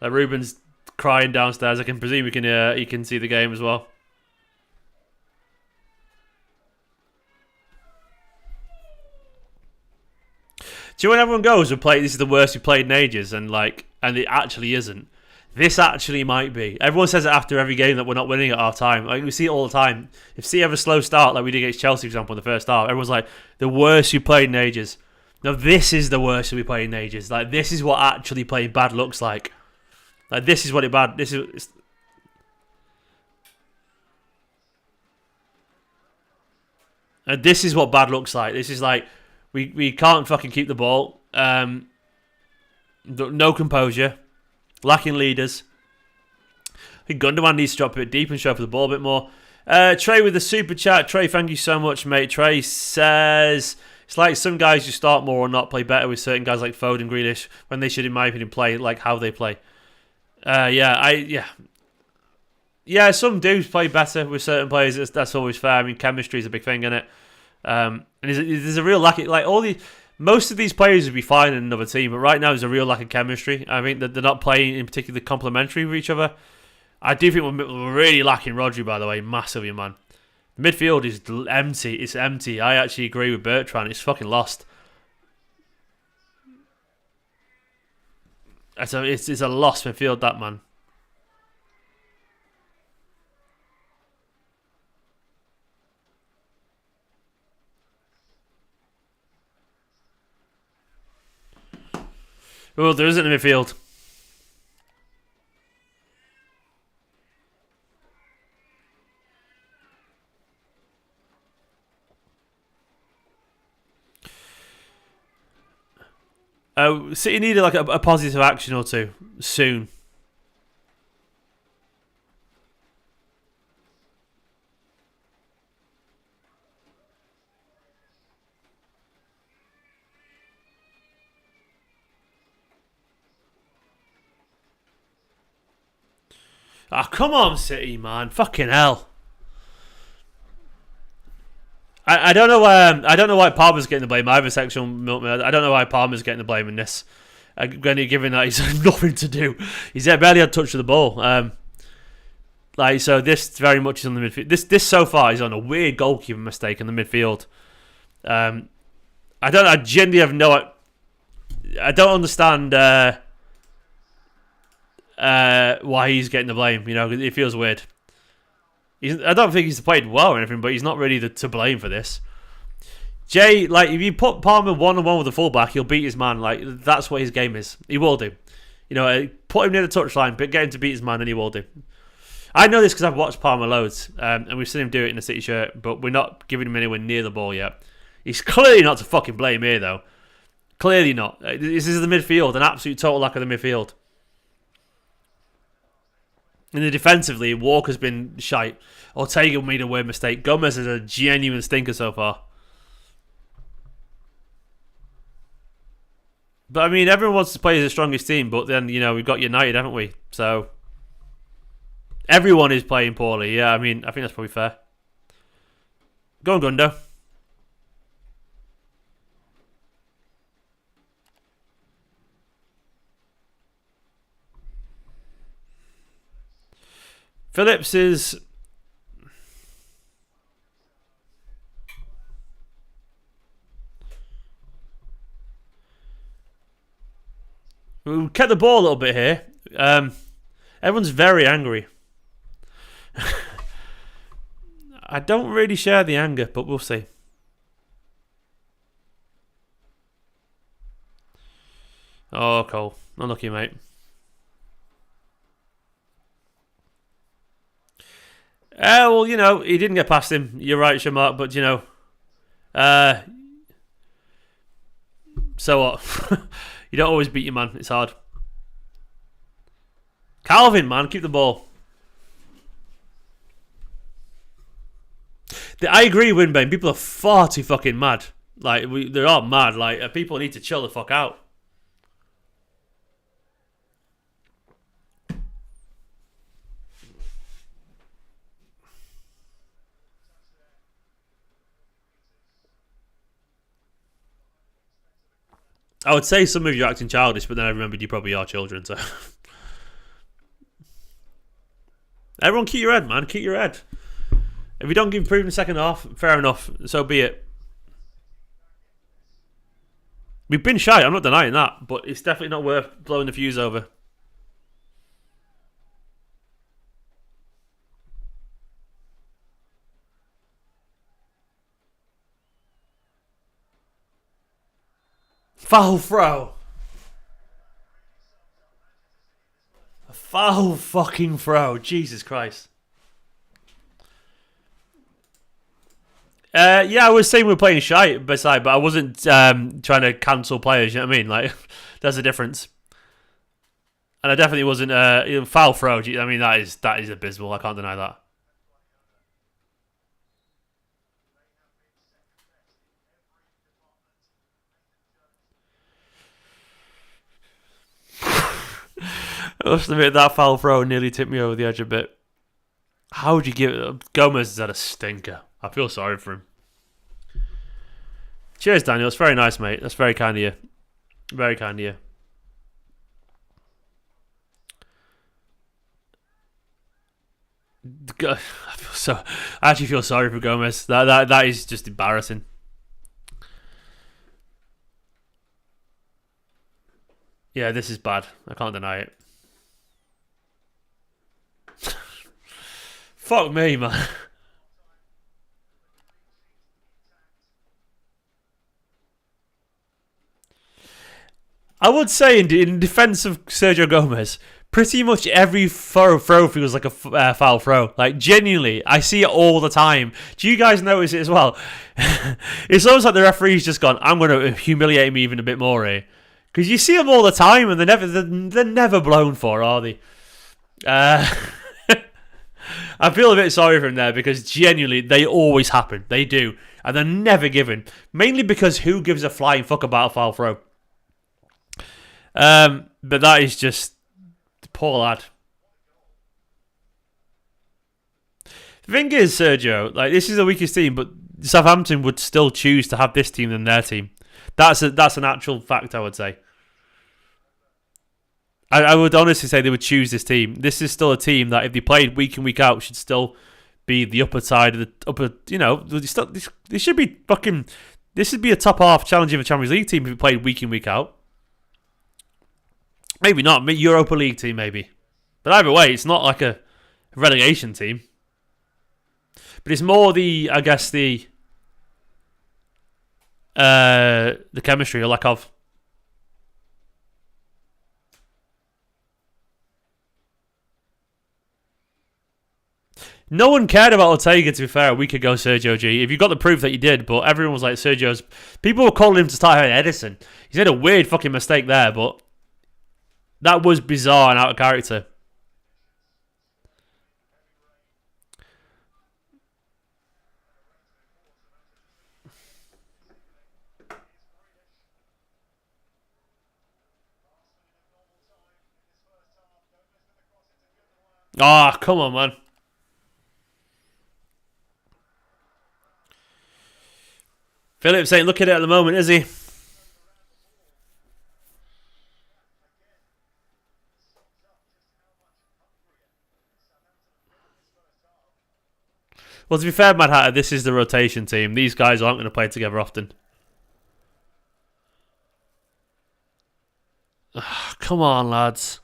Ruben's crying downstairs. I can presume he can see the game as well. Do you know when everyone goes, this is the worst we've played in ages, and it actually isn't. This actually might be. Everyone says it after every game that we're not winning at half time. Like, we see it all the time. If City have a slow start, like we did against Chelsea, for example, in the first half, everyone's like, the worst we played in ages. No, this is the worst we played in ages. Like, this is what actually playing bad looks like. Like, this is what it bad. And this is what bad looks like. This is like we can't fucking keep the ball. No composure. Lacking leaders. I think Gundogan needs to drop a bit deep and show for the ball a bit more. Trey with the super chat. Trey, thank you so much, mate. Trey says it's like some guys you start more or not play better with certain guys like Foden, Grealish, when they should, in my opinion, play like how they play. Yeah, some do play better with certain players. That's always fair. I mean, chemistry is a big thing, isn't it? And there's a real lack of, like, most of these players would be fine in another team, but right now there's a real lack of chemistry. I think that they're not playing in particular complementary with each other. I do think we're really lacking Rodri, by the way, massively, man. The midfield is empty. It's empty. I actually agree with Bertrand. It's fucking lost. It's a lost midfield, that, man. Well, there isn't a midfield. City needed like a positive action or two soon. Oh, come on, City, man! Fucking hell! I don't know why Palmer's getting the blame. I have a sexual milkman. I don't know why Palmer's getting the blame in this. Given that he's had nothing to do, he's barely had touch of the ball. So this very much is on the midfield. This so far is on a weird goalkeeper mistake in the midfield. I genuinely have no. I don't understand why he's getting the blame. You know, it feels weird. I don't think he's played well or anything, but he's not really to blame for this. Jay, like, if you put Palmer one-on-one with the fullback, he'll beat his man. Like, that's what his game is. He will do. You know, put him near the touchline, but get him to beat his man, and he will do. I know this because I've watched Palmer loads, and we've seen him do it in the City shirt, but we're not giving him anywhere near the ball yet. He's clearly not to fucking blame here, though. Clearly not. This is the midfield, an absolute total lack of the midfield. And then defensively, Walker's been shite. Ortega made a weird mistake. Gomez is a genuine stinker so far. But I mean, everyone wants to play as the strongest team, but then, you know, we've got United, haven't we? So everyone is playing poorly. Yeah, I mean, I think that's probably fair. Go on, Gundo. Phillips is... We kept the ball a little bit here. Everyone's very angry. I don't really share the anger, but we'll see. Oh, Cole. Unlucky, mate. Well, you know, he didn't get past him. You're right, Shamark, but, you know... so what? You don't always beat your man. It's hard. Calvin, man, keep the ball. I agree, Winbane. People are far too fucking mad. Like, they're all mad. Like, people need to chill the fuck out. I would say some of you are acting childish, but then I remembered you probably are children, so... Everyone keep your head, man. Keep your head. If we don't give improvement in the second half, fair enough. So be it. We've been shy. I'm not denying that. But it's definitely not worth blowing the fuse over. Foul throw. A foul fucking throw. Jesus Christ. Yeah, I was saying we were playing shite beside, but I wasn't trying to cancel players, you know what I mean? Like, there's a difference. And I definitely wasn't foul throw. I mean, that is abysmal. I can't deny that. I must admit, that foul throw nearly tipped me over the edge a bit. How would you give it? Gomez has had a stinker. I feel sorry for him. Cheers, Daniel. It's very nice, mate. That's very kind of you. Very kind of you. I actually feel sorry for Gomez. That is just embarrassing. Yeah, this is bad. I can't deny it. Fuck me, man. I would say, in defense of Sergio Gomez, pretty much every throw feels like a foul throw. Like, genuinely, I see it all the time. Do you guys notice it as well? It's almost like the referee's just gone, I'm going to humiliate him even a bit more here. Because you see them all the time, and they're never blown for, are they? I feel a bit sorry for him there, because genuinely, they always happen. They do. And they're never given. Mainly because who gives a flying fuck about a foul throw? But that is just... Poor lad. The thing is, Sergio, like, this is the weakest team, but Southampton would still choose to have this team than their team. That's an actual fact, I would say. I would honestly say they would choose this team. This is still a team that, if they played week in, week out, should still be the upper side of the upper. You know, they should be fucking. This would be a top half challenging for Champions League team if they played week in, week out. Maybe not. Europa League team, maybe. But either way, it's not like a relegation team. But it's more the chemistry or lack of. No one cared about Ortega, to be fair, a week ago, Sergio G. If you got the proof that you did, but everyone was like, Sergio's... People were calling him to start having Edison. He's had a weird fucking mistake there, but... That was bizarre and out of character. Ah, come on, man. Phillips ain't looking at it at the moment, is he? Well, to be fair, Mad Hatter, this is the rotation team. These guys aren't going to play together often. Come on, lads.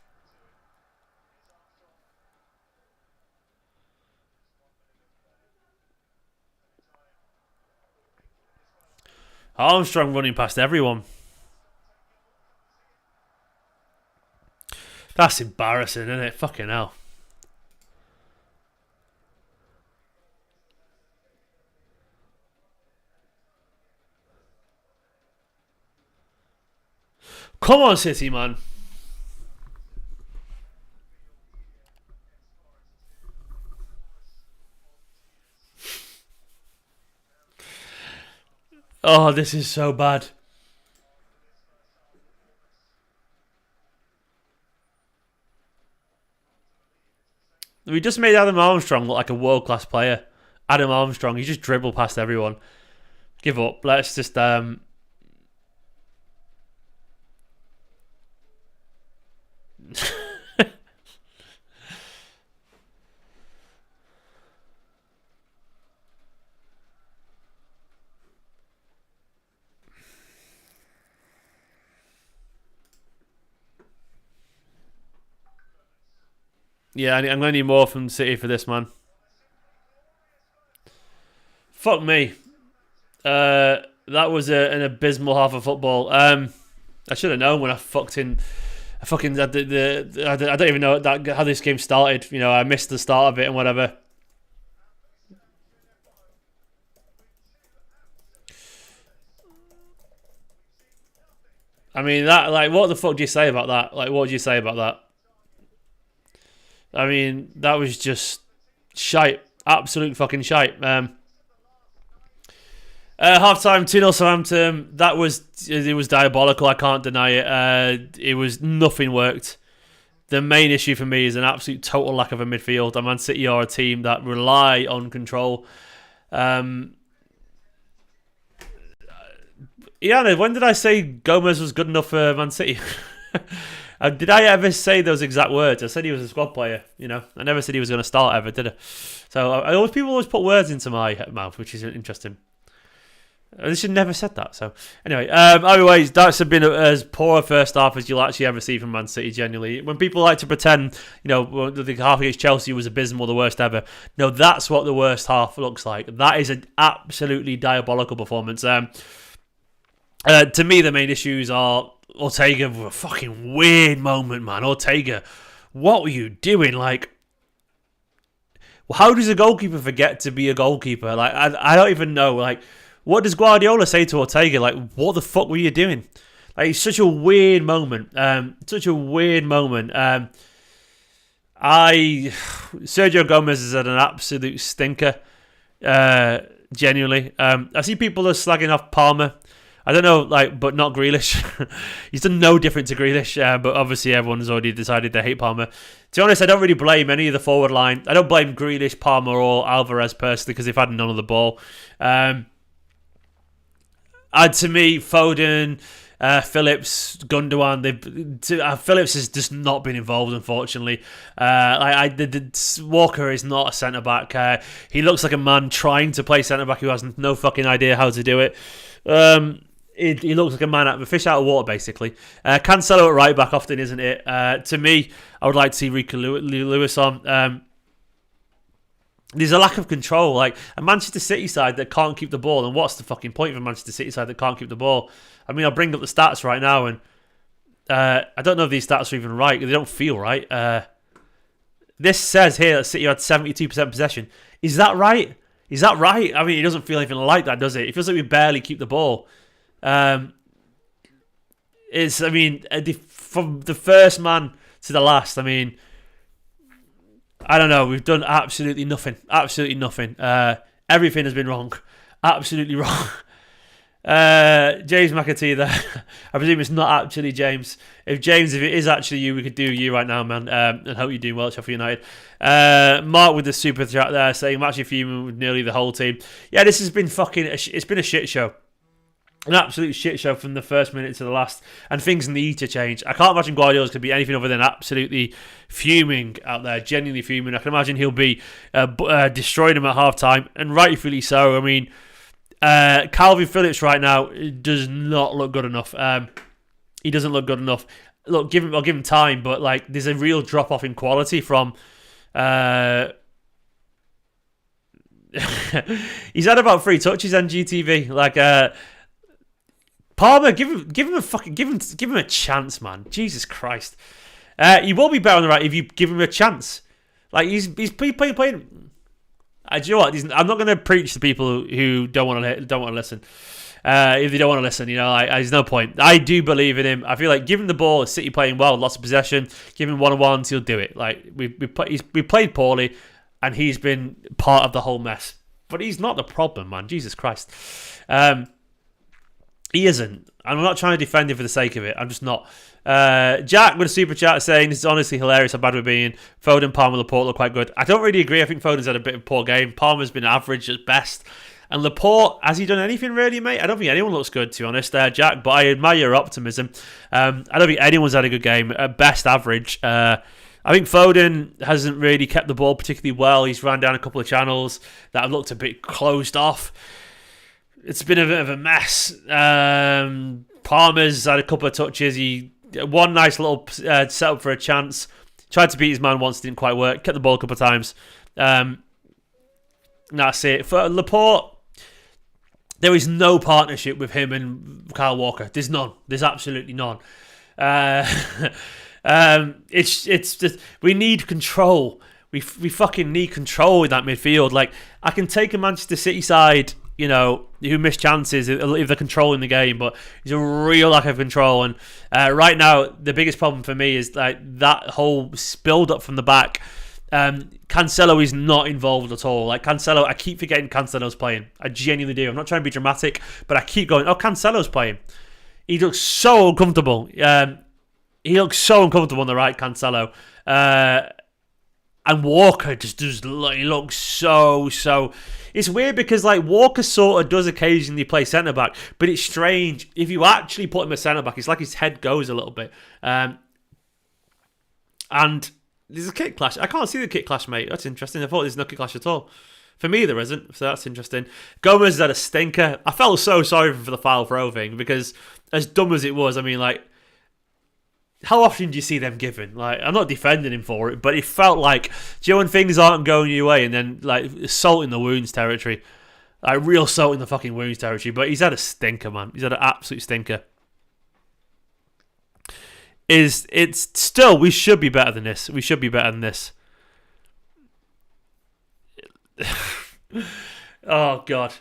Armstrong running past everyone. That's embarrassing, isn't it? Fucking hell. Come on, City, man. Oh, this is so bad. We just made Adam Armstrong look like a world-class player. Adam Armstrong, he just dribbled past everyone. Give up. Let's just... yeah, I'm going to need more from City for this, man. Fuck me. That was an abysmal half of football. I should have known when I fucking I don't even know how this game started. You know, I missed the start of it and whatever. I mean, that, like, what the fuck do you say about that? Like, what do you say about that? I mean, that was just shite. Absolute fucking shite. Half time, 2-0 Southampton. It was diabolical. I can't deny it. Nothing worked. The main issue for me is an absolute total lack of a midfield. And Man City are a team that rely on control. Yeah, when did I say Gomez was good enough for Man City? Did I ever say those exact words? I said he was a squad player. You know, I never said he was going to start ever, did I? So people always put words into my mouth, which is interesting. I should never said that. So anyway, anyways, that's been as poor a first half as you'll actually ever see from Man City. Genuinely, when people like to pretend, you know, the half against Chelsea was abysmal, the worst ever. No, that's what the worst half looks like. That is an absolutely diabolical performance. To me, the main issues are Ortega. A fucking weird moment, man. Ortega, what were you doing? Like, how does a goalkeeper forget to be a goalkeeper? Like, I don't even know. Like, what does Guardiola say to Ortega? Like, what the fuck were you doing? Like, it's such a weird moment. Sergio Gomez has had an absolute stinker. Genuinely. I see people are slagging off Palmer. I don't know, like, but not Grealish. He's done no different to Grealish, but obviously everyone's already decided they hate Palmer. To be honest, I don't really blame any of the forward line. I don't blame Grealish, Palmer, or Alvarez personally because they've had none of the ball. To me, Foden, Phillips, Gundogan, Phillips has just not been involved, unfortunately. Walker is not a centre back. He looks like a man trying to play centre back who has no fucking idea how to do it. He looks like a fish out of water, basically. Cancelo at right back often, isn't it? To me, I would like to see Rico Lewis on. There's a lack of control, like a Manchester City side that can't keep the ball. And what's the fucking point of a Manchester City side that can't keep the ball? I mean, I'll bring up the stats right now, and I don't know if these stats are even right. They don't feel right. This says here that City had 72% possession. Is that right? I mean, it doesn't feel anything like that, does it? It feels like we barely keep the ball. From the first man to the last, I mean, I don't know. We've done absolutely nothing. Everything has been wrong. Absolutely wrong. James McAtee there. I presume it's not actually James. If it is actually you, we could do you right now, man. And hope you're doing well at Sheffield United. Mark with the super chat there saying, I'm actually fuming with nearly the whole team. Yeah, this has been it's been a shit show. An absolute shit show from the first minute to the last, and things need to change. I can't imagine Guardiola's could be anything other than absolutely fuming out there, genuinely fuming. I can imagine he'll be destroying him at half time, and rightfully so. I mean, Calvin Phillips right now does not look good enough. He doesn't look good enough. Look, give him time, but like there's a real drop off in quality from. He's had about 3 touches on GTV. Like Palmer, give him a chance, man. Jesus Christ, he will be better on the right if you give him a chance. Like he's playing. Do you know what? I'm not going to preach to people who don't want to listen. If they don't want to listen, there's no point. I do believe in him. I feel like give him the ball, City playing well, lots of possession, give him one-on-ones, he'll do it. Like we played poorly, and he's been part of the whole mess. But he's not the problem, man. Jesus Christ. He isn't. I'm not trying to defend him for the sake of it. I'm just not. Jack with a super chat saying, this is honestly hilarious how bad we're being. Foden, Palmer, Laporte look quite good. I don't really agree. I think Foden's had a bit of a poor game. Palmer's been average at best. And Laporte, has he done anything really, mate? I don't think anyone looks good, to be honest, Jack, but I admire your optimism. I don't think anyone's had a good game. At best, average. I think Foden hasn't really kept the ball particularly well. He's ran down a couple of channels that have looked a bit closed off. It's been a bit of a mess. Palmer's had a couple of touches. He one nice little setup for a chance. Tried to beat his man once, didn't quite work. Kept the ball a couple of times. That's it. For Laporte, there is no partnership with him and Kyle Walker. There's none. There's absolutely none. It's just we need control. We fucking need control in that midfield. Like I can take a Manchester City side, who miss chances if they're controlling the game, but there's a real lack of control. And right now, the biggest problem for me is like that whole build up from the back. Cancelo is not involved at all. Like Cancelo, I keep forgetting Cancelo's playing. I genuinely do. I'm not trying to be dramatic, but I keep going, Cancelo's playing. He looks so uncomfortable. He looks so uncomfortable on the right, Cancelo. And Walker he looks so. It's weird because like Walker sort of does occasionally play centre back, but it's strange if you actually put him as centre back. It's like his head goes a little bit. And there's a kick clash. I can't see the kick clash, mate. That's interesting. I thought there's no kick clash at all. For me, there isn't, so that's interesting. Gomez had a stinker. I felt so sorry for the foul throw thing because as dumb as it was, I mean, like, how often do you see them given? Like, I'm not defending him for it, but it felt like, do you know when things aren't going your way and then, like, salt in the wounds territory? Like, real salt in the fucking wounds territory. But he's had a stinker, man. He's had an absolute stinker. It's still, we should be better than this. We should be better than this. Oh, God.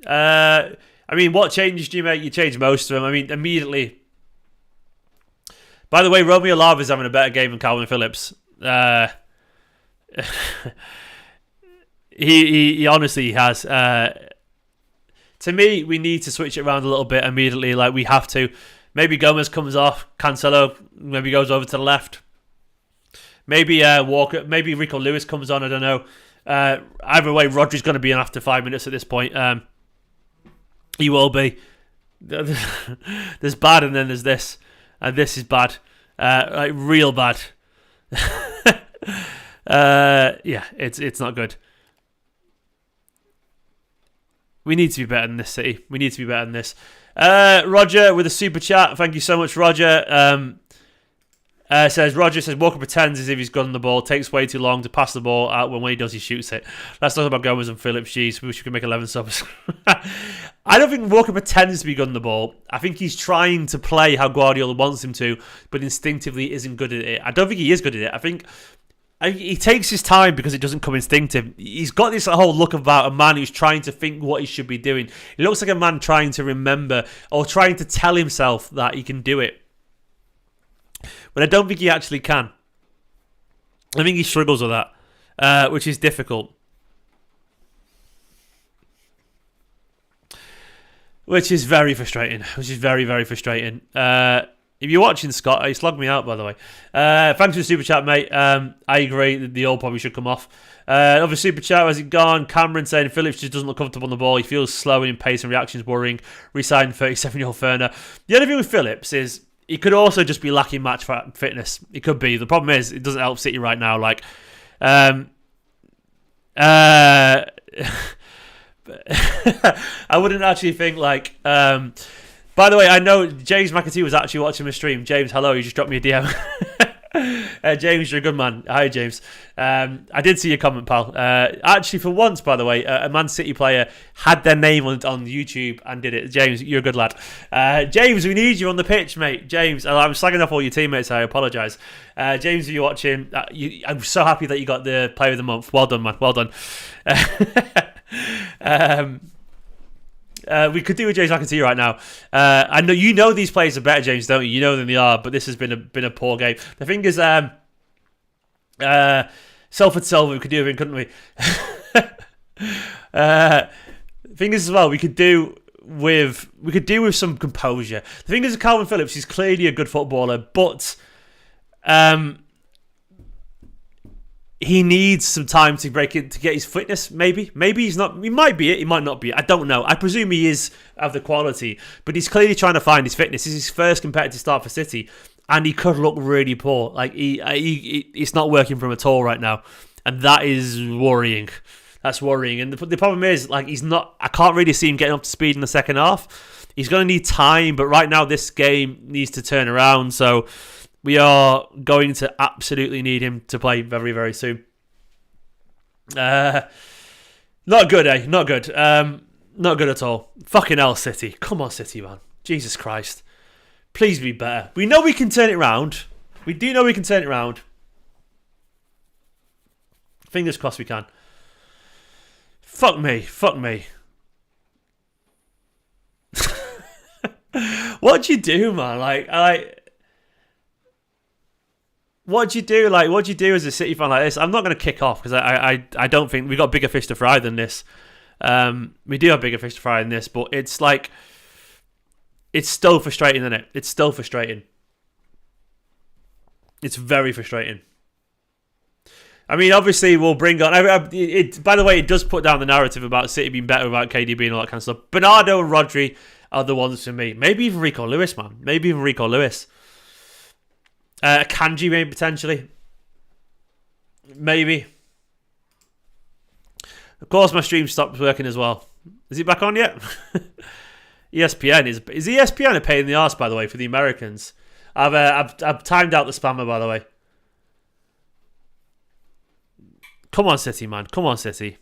I mean, what changes do you make? You change most of them. I mean, immediately. By the way, Romeo Lava's having a better game than Calvin Phillips. He honestly has. To me, we need to switch it around a little bit immediately. Like, we have to. Maybe Gomez comes off. Cancelo maybe goes over to the left. Maybe Walker. Maybe Rico Lewis comes on. I don't know. Either way, Rodri's going to be in after 5 minutes at this point. He will be. There's bad, and then there's this, and this is bad, like real bad. Yeah, it's not good. We need to be better than this, City. We need to be better than this. Roger with a super chat. Thank you so much, Roger. Roger says Walker pretends as if he's got on the ball, takes way too long to pass the ball out when he does, he shoots it. Let's talk about Gomez and Phillips. Jeez, we wish we could make 11 subs. I don't think Walker pretends to be good on the ball. I think he's trying to play how Guardiola wants him to, but instinctively isn't good at it. I don't think he is good at it. I think he takes his time because it doesn't come instinctive. He's got this whole look about a man who's trying to think what he should be doing. He looks like a man trying to remember or trying to tell himself that he can do it. But I don't think he actually can. I think he struggles with that, which is difficult. which is very frustrating. Which is very, very frustrating. If you're watching, Scott, you slogged me out, by the way. Thanks for the super chat, mate. I agree that the old probably should come off. Another super chat, has it gone? Cameron saying Phillips just doesn't look comfortable on the ball. He feels slow in pace and reactions worrying. Re-signed 37-year-old Ferner. The other thing with Phillips is he could also just be lacking match fitness. It could be. The problem is it doesn't help City right now. Like, I wouldn't actually think like. By the way, I know James McAtee was actually watching the stream. James, hello. You just dropped me a DM. James, you're a good man. Hi, James. I did see your comment, pal. Actually, for once, by the way, a Man City player had their name on YouTube and did it. James, you're a good lad. James, we need you on the pitch, mate. James, I'm slagging off all your teammates. I apologise. James, if you're watching, I'm so happy that you got the Player of the Month. Well done, man. Well done. We could do with James McAtee right now. I know you know these players are better, James, don't you? You know them they are, but this has been a poor game. The thing is, Salford Silva, we could do with him, couldn't we? Thing is as well, we could do with some composure. The thing is, Calvin Phillips is clearly a good footballer, but he needs some time to break it, to get his fitness, maybe. Maybe he's not. He might be it. He might not be it. I don't know. I presume he is of the quality, but he's clearly trying to find his fitness. This is his first competitive start for City, and he could look really poor. Like it's not working for him at all right now, and that is worrying. That's worrying. And the problem is, like, he's not. I can't really see him getting up to speed in the second half. He's going to need time, but right now this game needs to turn around. So we are going to absolutely need him to play very, very soon. Not good, eh? Not good. Not good at all. Fucking hell, City. Come on, City, man. Jesus Christ. Please be better. We know we can turn it around. We do know we can turn it around. Fingers crossed we can. Fuck me. Fuck me. What'd you do, man? What do you do? Like, what do you do as a City fan like this? I'm not going to kick off because I don't think we've got bigger fish to fry than this. We do have bigger fish to fry than this, but it's like, it's still frustrating, isn't it? It's still frustrating. It's very frustrating. I mean, obviously, we'll bring on. By the way, it does put down the narrative about City being better without KDB and all that kind of stuff. Bernardo and Rodri are the ones for me. Maybe even Rico Lewis, man. Maybe even Rico Lewis. Kanji, maybe, potentially. Maybe. Of course, my stream stopped working as well. Is it back on yet? ESPN is ESPN a pain in the arse, by the way, for the Americans. I've timed out the spammer, by the way. Come on, City, man. Come on, City.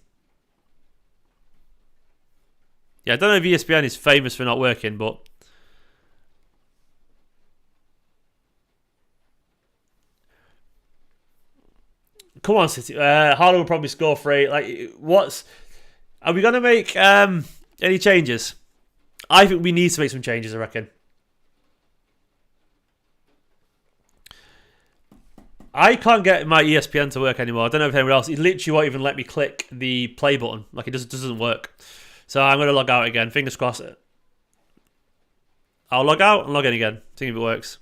Yeah, I don't know if ESPN is famous for not working, but come on, City. Håland will probably score 3. Like, are we going to make any changes? I think we need to make some changes, I reckon. I can't get my ESPN to work anymore. I don't know if anyone else. It literally won't even let me click the play button. Like, it doesn't work. So I'm going to log out again. Fingers crossed. I'll log out and log in again. See if it works.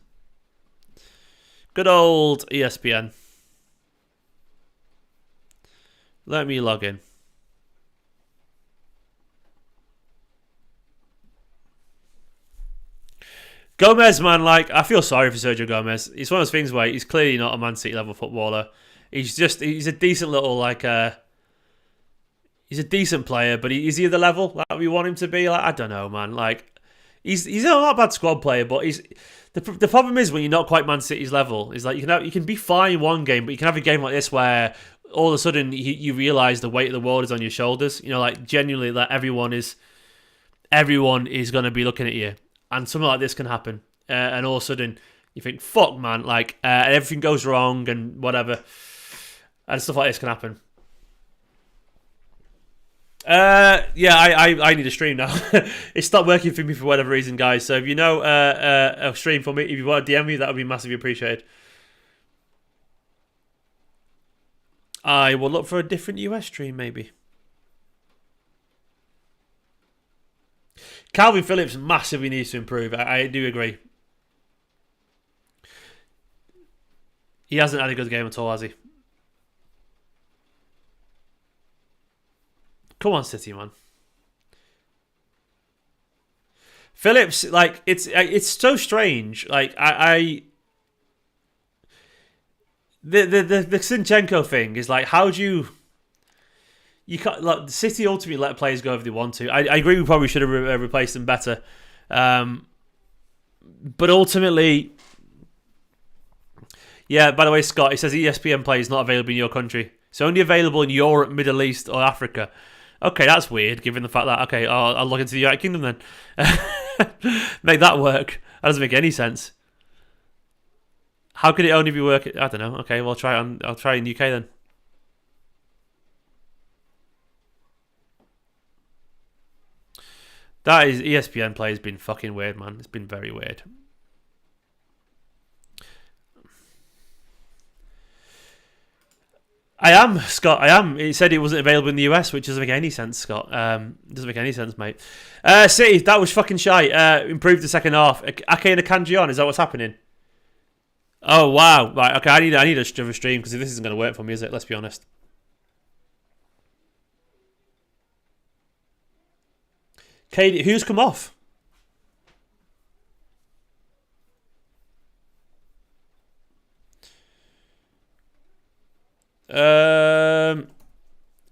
Good old ESPN. Let me log in. Gomez, man, like, I feel sorry for Sergio Gomez. It's one of those things where he's clearly not a Man City level footballer. He's a decent little, like, he's a decent player, but is he at the level that we want him to be? Like, I don't know, man. Like, he's not a bad squad player, but the problem is when you're not quite Man City's level, is like you can be fine one game, but you can have a game like this where all of a sudden you realise the weight of the world is on your shoulders. You know, like, genuinely, that everyone is going to be looking at you. And something like this can happen. And all of a sudden, you think, fuck, man, like, everything goes wrong and whatever. And stuff like this can happen. Yeah, I need a stream now. It stopped working for me for whatever reason, guys. So if you know a stream for me, if you want to DM me, that would be massively appreciated. I will look for a different US stream, maybe. Calvin Phillips massively needs to improve. I do agree. He hasn't had a good game at all, has he? Come on, City, man. Phillips, like, it's so strange. Like, the Zinchenko thing is like, how do you can't, like, City ultimately let players go if they want to. I agree, we probably should have replaced them better, but ultimately, yeah. By the way, Scott, it says ESPN play is not available in your country. It's only available in Europe, Middle East, or Africa. Okay, that's weird, given the fact that, okay, I'll log into the United Kingdom then. Make that work. That doesn't make any sense. How could it only be working? I don't know. Okay, well, I'll try in the UK then. That is, ESPN play has been fucking weird, man. It's been very weird. I am, Scott. I am. It said it wasn't available in the US, which doesn't make any sense, Scott. Doesn't make any sense, mate. City, that was fucking shy. Improved the second half. Ake and Akanji on. Is that what's happening? Oh, wow. Right, okay. I need a stream because this isn't going to work for me, is it? Let's be honest. Katie, who's come off?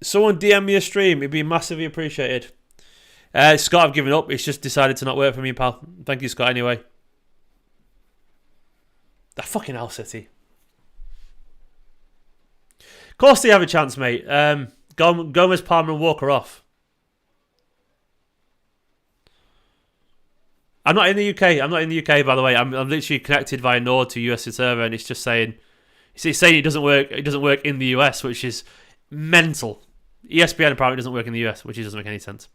Someone DM me a stream. It'd be massively appreciated. Scott, I've given up. It's just decided to not work for me, pal. Thank you, Scott, anyway. That fucking hell, City. Of course they have a chance, mate. Gomez, Palmer and Walker off. I'm not in the UK. I'm not in the UK, by the way. I'm literally connected via Nord to US server, and it's just saying... It's saying it doesn't work. It doesn't work in the US, which is mental. ESPN apparently doesn't work in the US, which doesn't make any sense.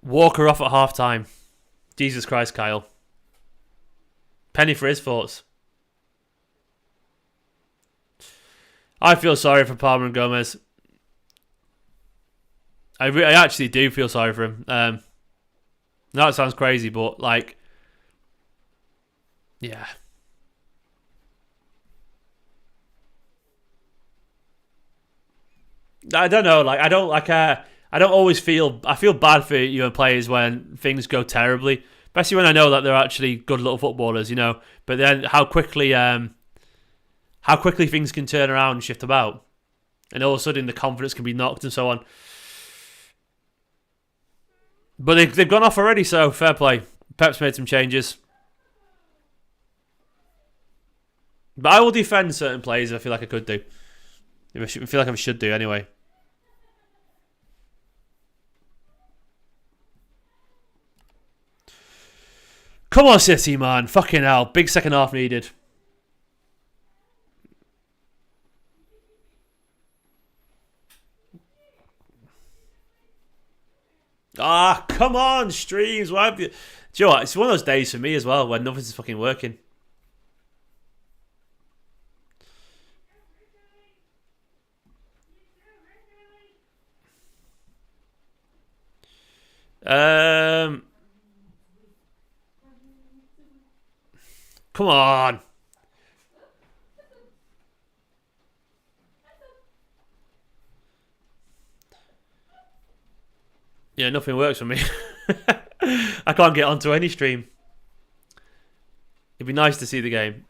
Walker off at half time. Jesus Christ, Kyle. Penny for his thoughts. I feel sorry for Palmer and Gomez. I actually do feel sorry for him. That sounds crazy, but like, yeah. I don't know. Like, I don't always feel. I feel bad for players when things go terribly, especially when I know that they're actually good little footballers. But then how quickly things can turn around and shift about, and all of a sudden the confidence can be knocked and so on. But they've gone off already, so fair play. Pep's made some changes. But I will defend certain players if I feel like I could do. I feel like I should do anyway. Come on, City, man. Fucking hell. Big second half needed. Ah, come on, streams. Why have you... Do you know what? It's one of those days for me as well when nothing's fucking working. Come on. Yeah, nothing works for me. I can't get onto any stream. It'd be nice to see the game.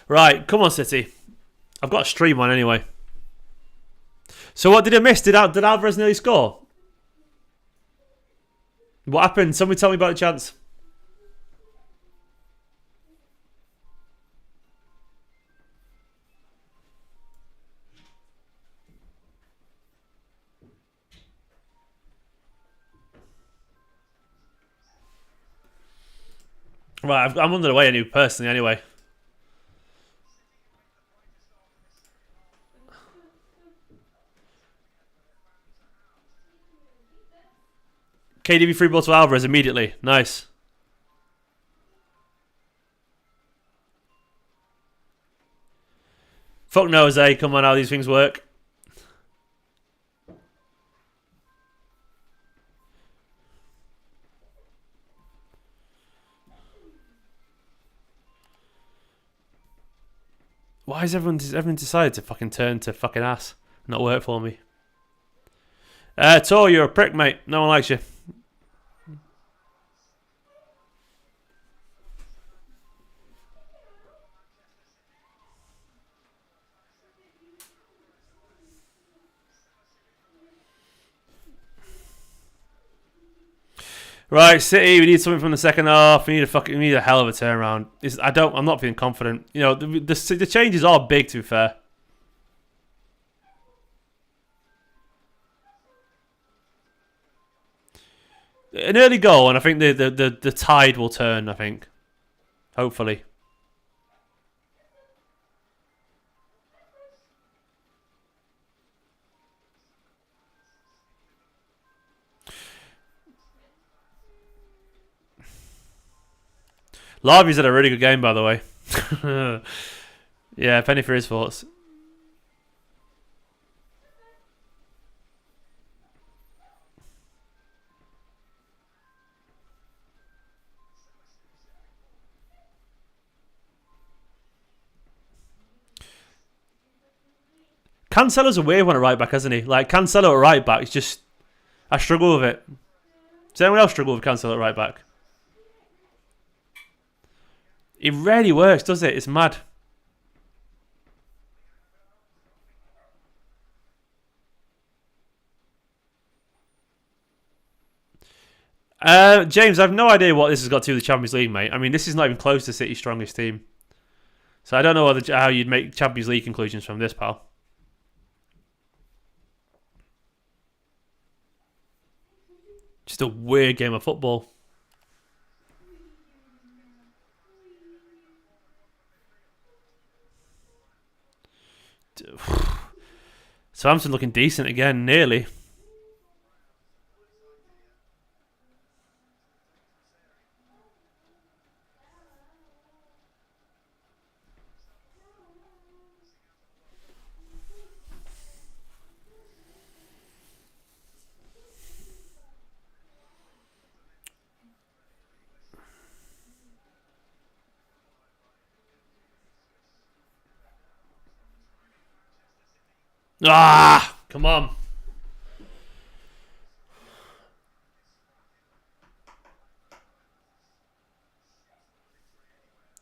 Right, come on, City. I've got a stream on anyway. So what did I miss? Did Alvarez nearly score? What happened? Somebody tell me about the chance. Right, I'm under the way anyway, personally anyway. KDB free ball to Alvarez immediately. Nice. Fuck knows, eh? Come on, how these things work. Why has everyone decided to fucking turn to fucking ass? Not work for me. Tor, you're a prick, mate. No one likes you. Right, City, we need something from the second half. We need a hell of a turnaround. I'm not feeling confident. You know, the changes are big, to be fair. An early goal, and I think the tide will turn, I think. Hopefully. Larvy's had a really good game, by the way. Yeah, penny for his thoughts. Cancelo's a weird one at right back, hasn't he? Like, Cancelo at right back is just... I struggle with it. Does anyone else struggle with Cancelo at right back? It rarely works, does it? It's mad. James, I have no idea what this has got to do with the Champions League, mate. I mean, this is not even close to City's strongest team. So I don't know how you'd make Champions League conclusions from this, pal. Just a weird game of football. Southampton looking decent again, nearly. Ah, come on.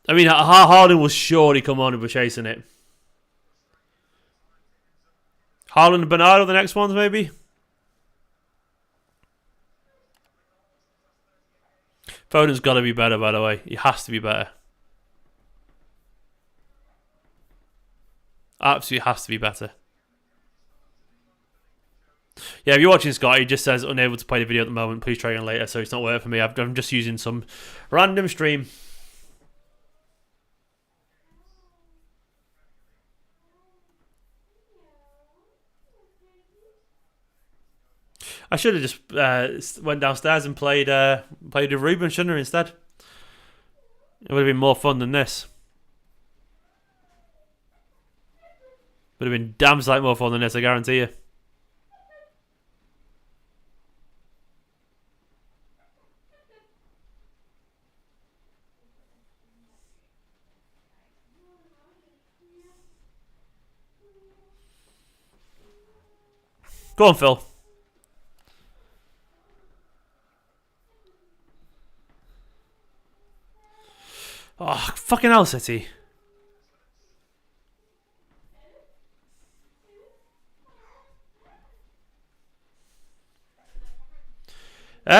I mean, Håland will surely come on if we're chasing it. Håland and Bernardo, the next ones, maybe? Foden's got to be better, by the way. He has to be better. Absolutely has to be better. Yeah, if you're watching Scott, he just says unable to play the video at the moment. Please try again later. So it's not working for me. I'm just using some random stream. I should have just went downstairs and played with Ruben, shouldn't I, instead? It would have been more fun than this. Would have been damn sight more fun than this, I guarantee you. Go on, Phil. Oh, fucking hell, City.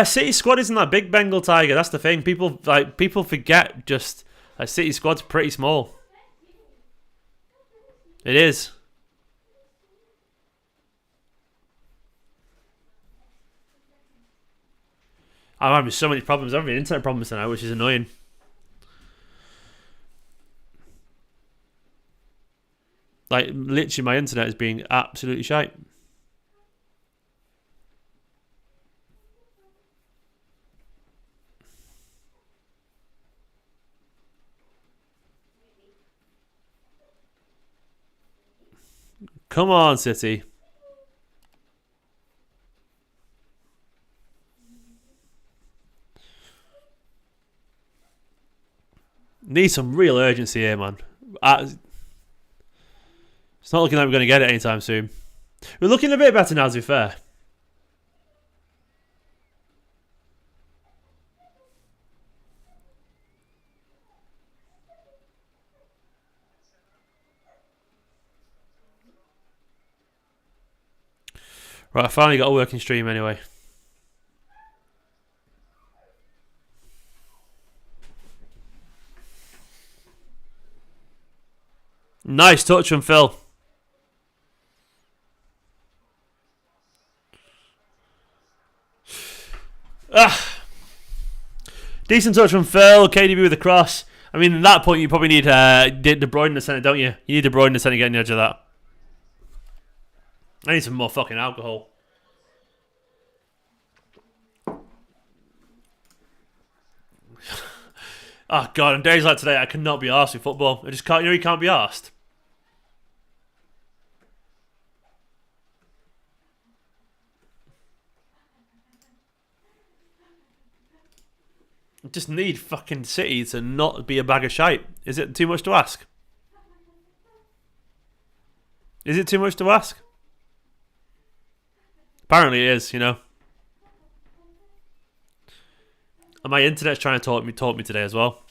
City squad isn't that big, Bengal Tiger. That's the thing. People forget just City squad's pretty small. It is. I'm having so many problems. I'm having internet problems tonight, which is annoying. Like, literally, my internet is being absolutely shite. Come on, City. Need some real urgency here, man. It's not looking like we're going to get it anytime soon. We're looking a bit better now, to be fair. Right, I finally got a working stream anyway. Nice touch from Phil. Decent touch from Phil. KDB with the cross. I mean, at that point, you probably need De Bruyne in the centre, don't you? You need De Bruyne in the centre getting the edge of that. I need some more fucking alcohol. Oh, God, on days like today, I cannot be arsed with football. I just can't, you can't be arsed. I just need fucking City to not be a bag of shite. Is it too much to ask? Is it too much to ask? Apparently it is, you know. And my internet's trying to talk me today as well.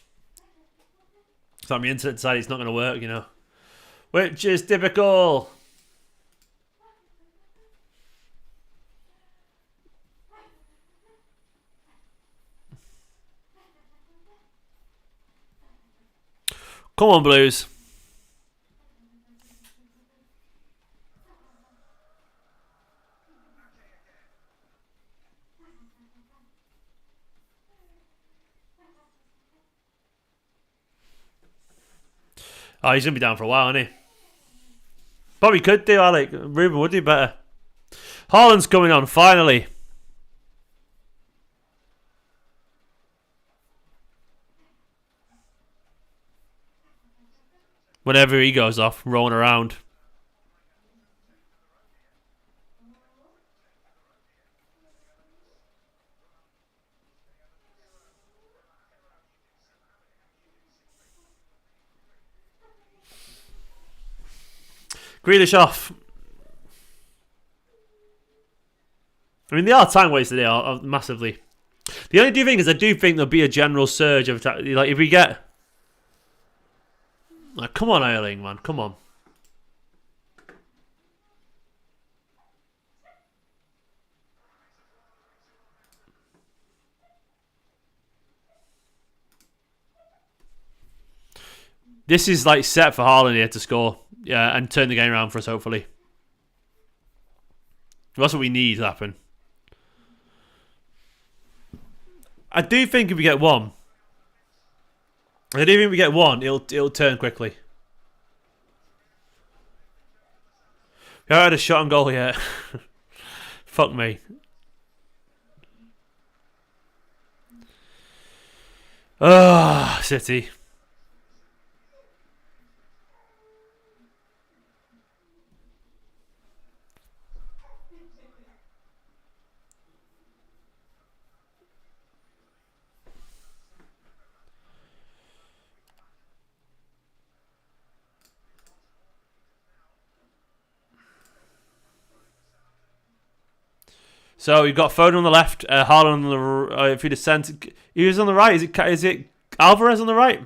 So my internet decided it's not going to work, you know. Which is typical. Come on, Blues. Oh, he's going to be down for a while, isn't he? Probably could do, Alec. Ruben would do better. Håland's coming on, finally. Whenever he goes off, rolling around. Grealish off. I mean, they are time wasted. They are massively. The only thing is, I do think there'll be a general surge of attack. Like if we get, like, come on, Erling, man, come on. This is like set for Håland here to score, yeah, and turn the game around for us. Hopefully, that's what we need to happen. I do think if we get one, it'll turn quickly. We haven't had a shot on goal yet. Fuck me. Ah, City. So you've got Foden on the left, Håland on the if you'd have sent, who's on the right? Is it Alvarez on the right?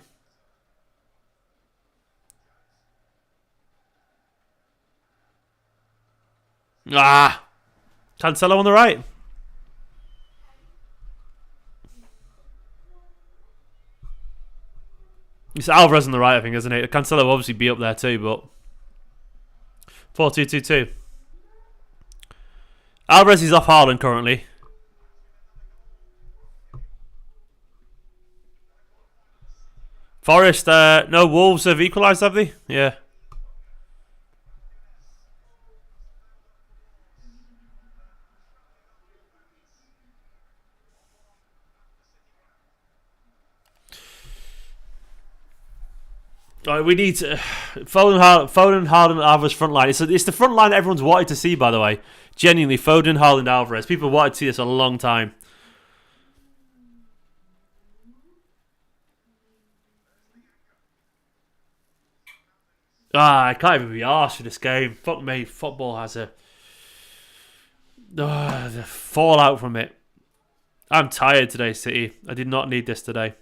Cancelo on the right. It's Alvarez on the right, I think, isn't it? Cancelo will obviously be up there too, but 4-2-2-2. Alvarez is off Håland currently. Forest, no, Wolves have equalised, have they? Yeah. Right, we need to, Foden, Håland, Alvarez front line. It's the front line that everyone's wanted to see, by the way. Genuinely, Foden, Håland, Alvarez. People wanted to see this a long time. I can't even be arsed for this game. Fuck me, football has the fallout from it. I'm tired today, City. I did not need this today.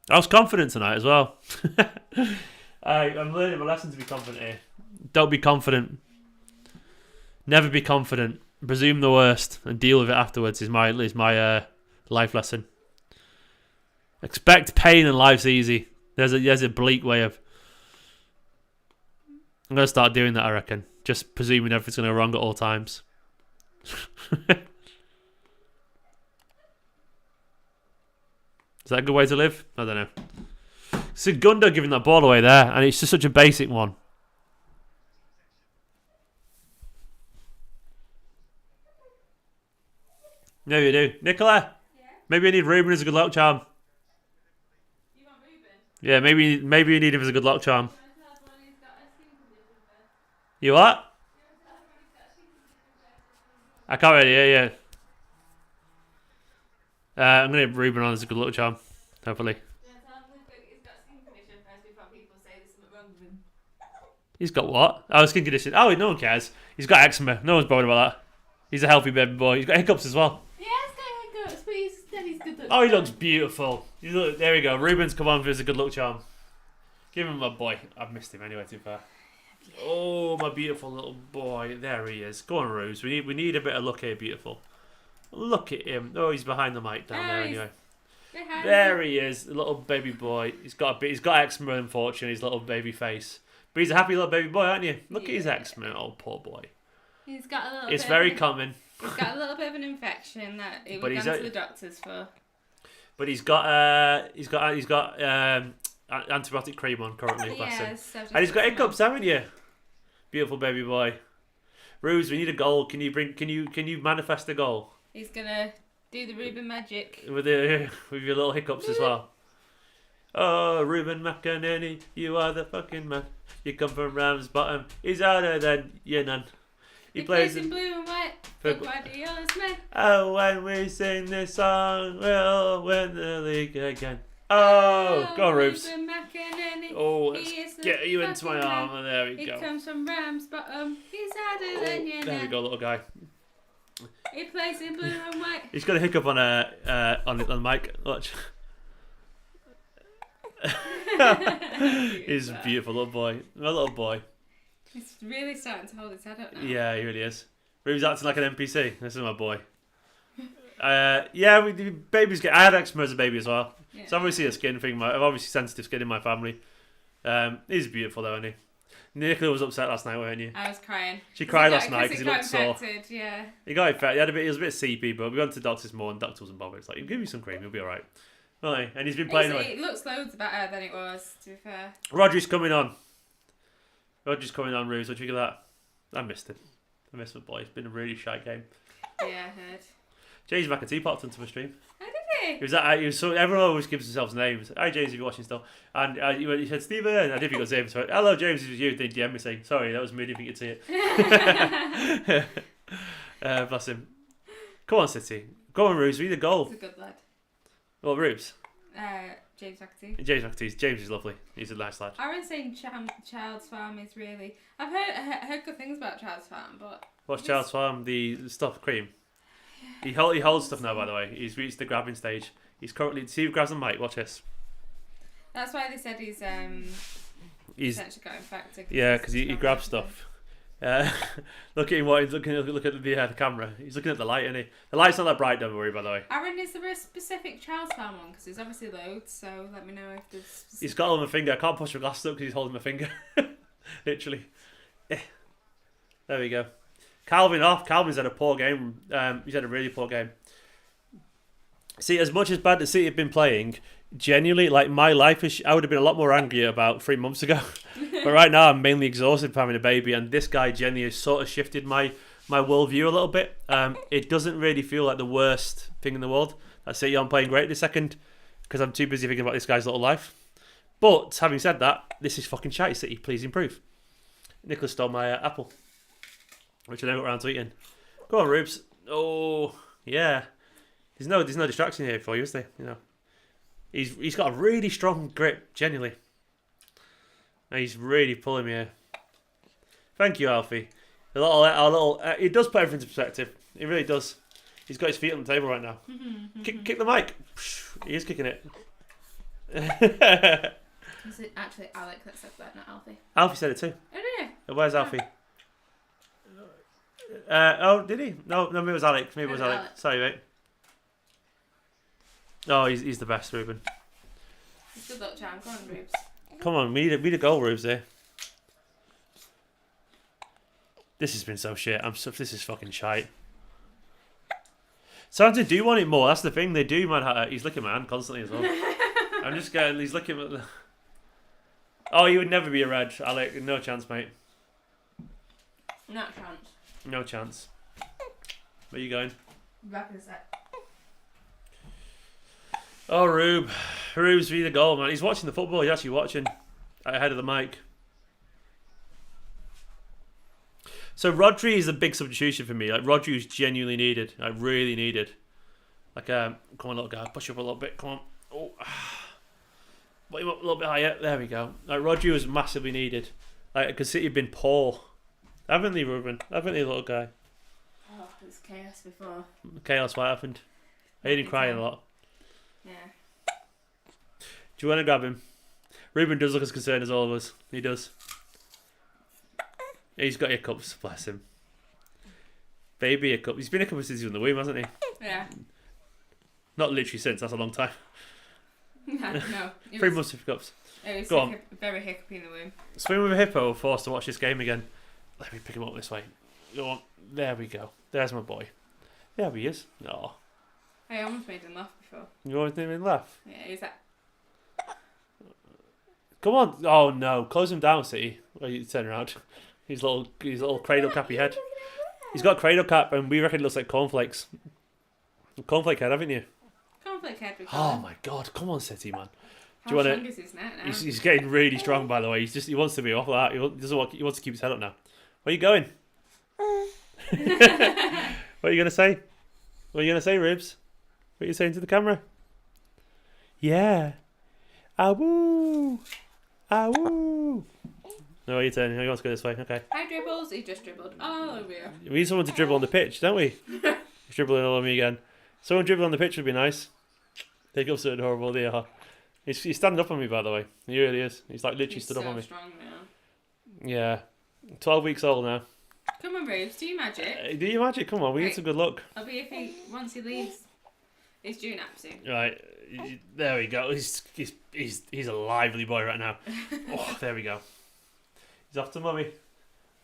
I was confident tonight as well. I'm learning my lesson to be confident here. Don't be confident. Never be confident. Presume the worst and deal with it afterwards is my life lesson. Expect pain and life's easy. There's a bleak way of. I'm going to start doing that, I reckon. Just presuming everything's going to go wrong at all times. Is that a good way to live? I don't know. Segundo giving that ball away there, and it's just such a basic one. No, you do. Nicola? Yeah? Maybe you need Ruben as a good luck charm. You want Ruben? Yeah, maybe you need him as a good luck charm. You what? I can't really hear you. I'm going to have Ruben on as a good luck charm, hopefully. He's got what? Oh, skin condition. Oh, no one cares. He's got eczema. No one's bothered about that. He's a healthy baby boy. He's got hiccups as well. Yeah, he's got hiccups, but he's good looks. Oh, he looks beautiful. There we go. Ruben's come on for his good luck charm. Give him my boy. I've missed him anyway, too far. Oh, my beautiful little boy. There he is. Go on, Rose. We need a bit of luck here, beautiful. Look at him. Oh, he's behind the mic down there anyway. There he is, the little baby boy. He's got eczema, unfortunately, his little baby face. But he's a happy little baby boy, aren't you? Look at his eczema. Oh, poor boy. He's got a little. It's very common. He's got a little bit of an infection that we've gone to the doctors for. But he's got antibiotic cream on currently. Yes, and he's got hiccups, haven't you? Beautiful baby boy. Ruse, we need a goal. Can you manifest a goal? He's gonna do the Ruben magic with your little hiccups as well. Oh, Ruben McEnany, you are the fucking man. You come from Ram's bottom. He's harder than you none. He plays in blue and white for Guardiola's men. Oh, when we sing this song, we'll win the league again. Oh, go on, Rubes. Oh, let's get you into my arm. And there we go. He comes from Ram's bottom. He's harder than you know. There we go, little guy. He plays in blue and white. He's got a hiccup on the mic. Watch. He's a beautiful little boy. My little boy. He's really starting to hold his head up now. Yeah, he really is. Rube's acting like an NPC. This is my boy. I had eczema as a baby as well. Yeah. So obviously a skin thing. I've obviously sensitive skin in my family. He's beautiful though, isn't he? Nicola was upset last night, weren't you? I was crying. She cried last night because he looked sore. Yeah. He got infected. He was a bit seepy, but we went to the doctor this morning. The doctor wasn't bothered. It's like, give me some cream, you'll be alright. Right, and he's been playing away. It looks loads better than it was, to be fair. Rodri's coming on. Ruse. What do you think of that? I missed him. I missed my boy. It's been a really shy game. Yeah, I heard. James McAtee popped onto my stream. Oh, did he? He was so everyone always gives themselves names. Hi James, if you're watching still. And he said Stephen. I didn't think it was him. So hello James, it was you. Then DM me saying sorry, that was me. Didn't think you'd see it. Bless him. Come on, City. Go on, Rubes. We need a goal. He's a good lad. Well, Rubes. James McAtee. James is lovely. He's a nice lad. I was saying Child's Farm is really. I've heard good things about Child's Farm, but. What's Child's Farm? The stuff cream. He holds stuff now, by the way. He's reached the grabbing stage. He's currently... See if he grabs the mic. Watch this. That's why they said he's essentially got infected. Yeah, because he grabs stuff. Look at him. Look at the camera. He's looking at the light, isn't he? The light's not that bright, don't worry, by the way. Aaron, is there a specific Child's Farm one? Because there's obviously loads, so let me know if there's... He's got on my finger. I can't push my glasses up because he's holding my finger. Literally. There we go. Calvin's had a poor game. He's had a really poor game. See, as much as bad as City have been playing, genuinely, like my life is. I would have been a lot more angry about 3 months ago. But right now, I'm mainly exhausted from having a baby, and this guy genuinely has sort of shifted my worldview a little bit. It doesn't really feel like the worst thing in the world. I say I'm playing great this second because I'm too busy thinking about this guy's little life. But having said that, this is fucking shite, City. Please improve. Nicholas stole my apple, which I never got around to eating. Go on, Rubes. Oh, yeah. There's no distraction here for you, is there? You know, he's got a really strong grip, genuinely. And he's really pulling me here. Thank you, Alfie. It does put everything into perspective. It really does. He's got his feet on the table right now. Kick the mic. He is kicking it. Is it actually Alec that said that, not Alfie? Alfie said it too. Oh, did he? Where's Alfie? Did he? No, maybe it was Alex. Maybe it was Alex. Sorry, mate. Oh, he's the best, Ruben. Good luck, Chan. Come on, Rubes. Come on, we need a goal, Rubes, here. This has been so shit. This is fucking shite. Southampton do want it more. That's the thing. They do, man. He's licking my hand constantly as well. I'm just going. He's looking at the. Oh, you would never be a red, Alec. No chance, mate. Not a chance. No chance. Where are you going? Back in a sec. Oh, Rube's for the goal, man. He's watching the football. He's actually watching ahead of the mic. So Rodri is a big substitution for me. Like Rodri is genuinely needed. Like really needed. Like come on, little guy, push up a little bit. Come on. Oh, put him up a little bit higher. There we go. Like Rodri was massively needed. Like because City have been poor, haven't they, Ruben? Haven't they, little guy? Oh, it was chaos before. Chaos. What happened? I heard him crying a lot. Yeah. Do you want to grab him? Ruben does look as concerned as all of us. He does. He's got hiccups, bless him. Baby hiccups. He's been hiccups since he was in the womb, hasn't he? Yeah. Not literally since, that's a long time. No. 3 months of hiccups. It was Go on. very hiccupy in the womb. Swim with a hippo, forced to watch this game again. Let me pick him up this way. Go on. There we go. There's my boy. There he is. Oh. I almost made him laugh before. You always made him laugh? Yeah, he's that. Come on. Oh no. Close him down, City. Well, you turn around. His little cradle cappy head. He's got a cradle cap and we reckon it looks like cornflakes. Cornflake head, haven't you? Conflict head. Oh my god. Come on, City, man. How Do you want strong to? is his neck now? He's getting really strong, by the way. He wants to be off of that. He wants to keep his head up now. Where are you going? What are you gonna say? What are you gonna say, Ribs? What are you saying to the camera? Yeah. Awoo. Awoo. No, you're turning. He wants to go this way. Okay. Hi, dribbles. He just dribbled all over you. We need someone to dribble on the pitch, don't we? He's dribbling all over me again. Someone dribbling on the pitch would be nice. They go so adorable. They are. He's standing up on me, by the way. He really is. He's like literally stood up on me. Strong now. Yeah. 12 weeks old now. Come on, Rubes. Do you magic? Do you magic? Come on, we need Right. some good luck. I'll be if once he leaves. He's due nap soon. Right, there we go. He's a lively boy right now. Oh, there we go. He's off to mummy.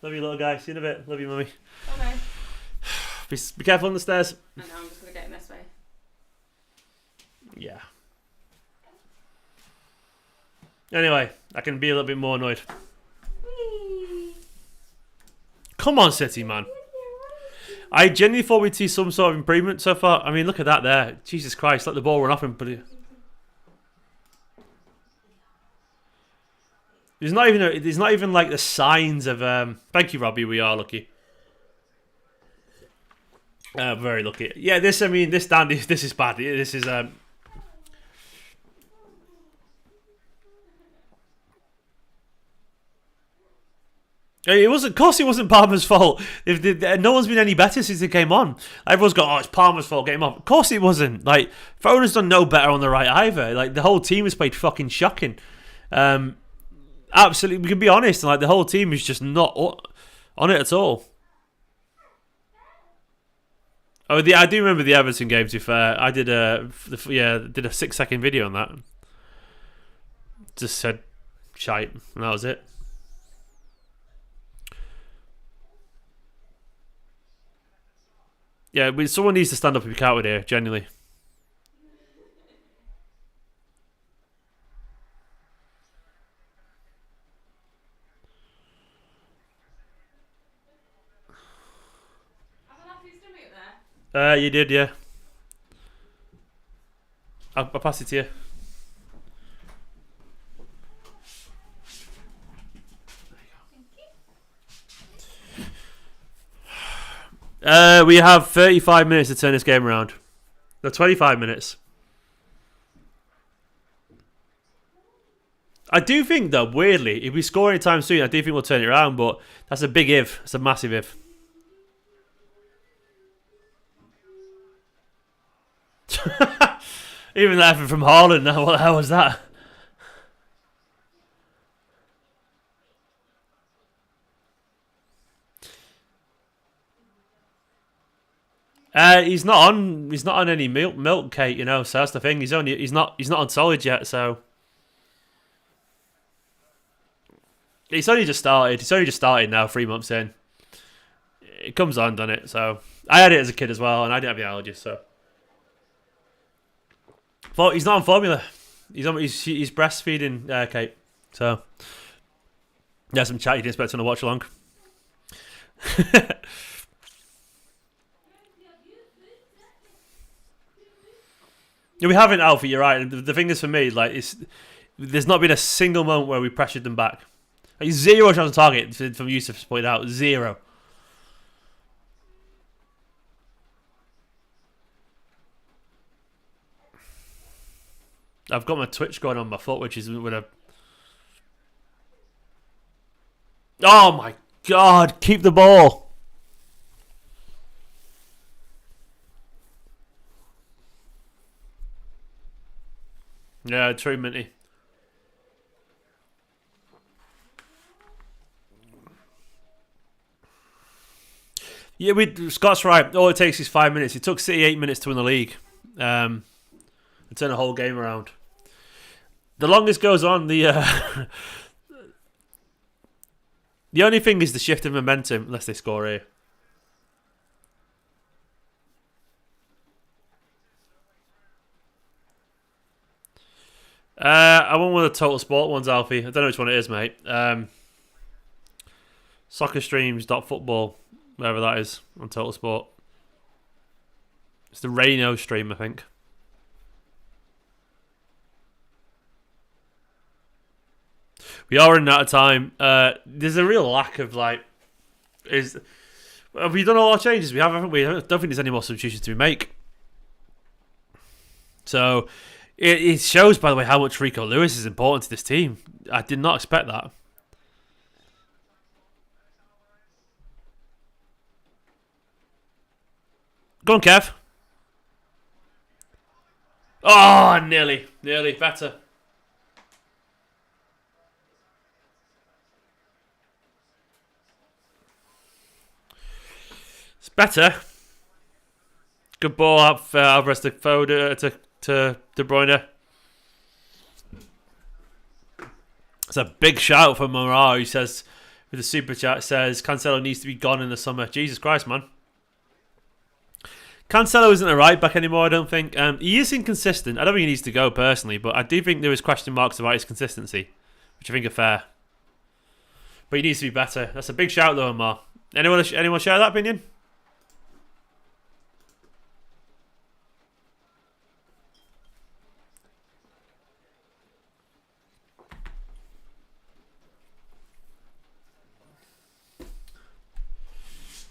Love you, little guy. See you in a bit. Love you, mummy. Okay. Be careful on the stairs. I know. I'm just gonna get him this way. Yeah. Anyway, I can be a little bit more annoyed. Whee! Come on, City, man. I genuinely thought we'd see some sort of improvement so far. I mean, look at that there. Jesus Christ, let the ball run off him. But there's not even like the signs of. Thank you, Robbie. We are lucky. Very lucky. Yeah, this stand. This is bad. This is. It wasn't. Of course, it wasn't Palmer's fault. No one's been any better since he came on. Everyone's got, it's Palmer's fault. Get him off. Of course, it wasn't. Like Foden's done no better on the right either. Like the whole team has played fucking shocking. Absolutely, we can be honest. And like the whole team is just not on it at all. Oh, I do remember the Everton game. To be fair, I did a 6-second video on that. Just said shite, and that was it. Yeah, someone needs to stand up and be counted here, genuinely. You did, yeah. I'll pass it to you. We have 35 minutes to turn this game around. No, 25 minutes. I do think, though, weirdly, if we score anytime soon, I do think we'll turn it around, but that's a big if. It's a massive if. Even that effort from Håland now, what the hell was that? He's not on. He's not on any milk cake, you know. So that's the thing. He's not on solid yet. So it's only just started. It's only just started now. 3 months in, it comes on, doesn't it? So I had it as a kid as well, and I didn't have the allergies. So, but he's not on formula. He's breastfeeding Kate. So yeah, some chat you didn't expect on a watch along. Yeah, we haven't, Alfie. You're right. The thing is, for me, like, there's not been a single moment where we pressured them back. Like, 0 shots on target from Yusuf's pointed out. 0. I've got my twitch going on my foot, which is with a. Oh my god! Keep the ball. Yeah, true, Minty. Yeah, Scott's right. All it takes is 5 minutes. It took City 8 minutes to win the league. And turn the whole game around. The longest goes on, the only thing is the shift of momentum, unless they score here. I want one of the Total Sport ones, Alfie. I don't know which one it is, mate. Soccerstreams.football, wherever that is, on Total Sport. It's the Reno stream, I think. We are running out of time. There's a real lack of, like... Have we done all our changes? We have, haven't we? I don't think there's any more substitutions to make. So... It shows, by the way, how much Rico Lewis is important to this team. I did not expect that. Go on, Kev. Oh, nearly. Nearly. Better. It's better. Good ball up Alvarez to Foden to De Bruyne. It's a big shout from Morar, who says, with the super chat, says Cancelo needs to be gone in the summer. Jesus Christ, man. Cancelo isn't a right back anymore, I don't think. He is inconsistent. I don't think he needs to go personally, but I do think there is question marks about his consistency, which I think are fair. But he needs to be better. That's a big shout, though, Omar. Anyone share that opinion?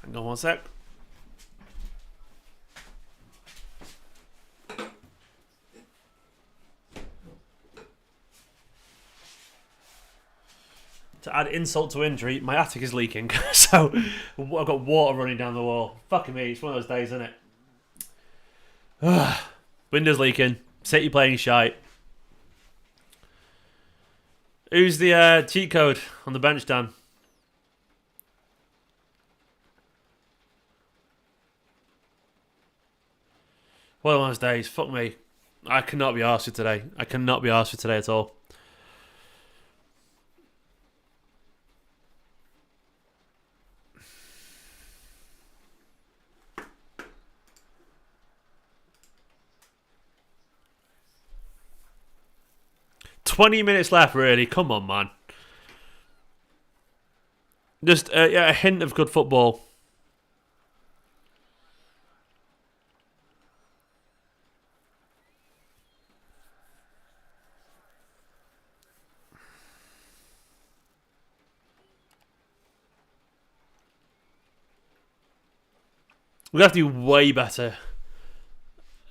Hang on one sec. To add insult to injury, my attic is leaking, so I've got water running down the wall. Fucking me, it's one of those days, isn't it? Windows leaking, City playing shite. Who's the cheat code on the bench, Dan? One of those days, fuck me. I cannot be arsed for today. I cannot be arsed for today at all. $20 minutes left, really. Come on, man. Just a hint of good football. we have to do way better.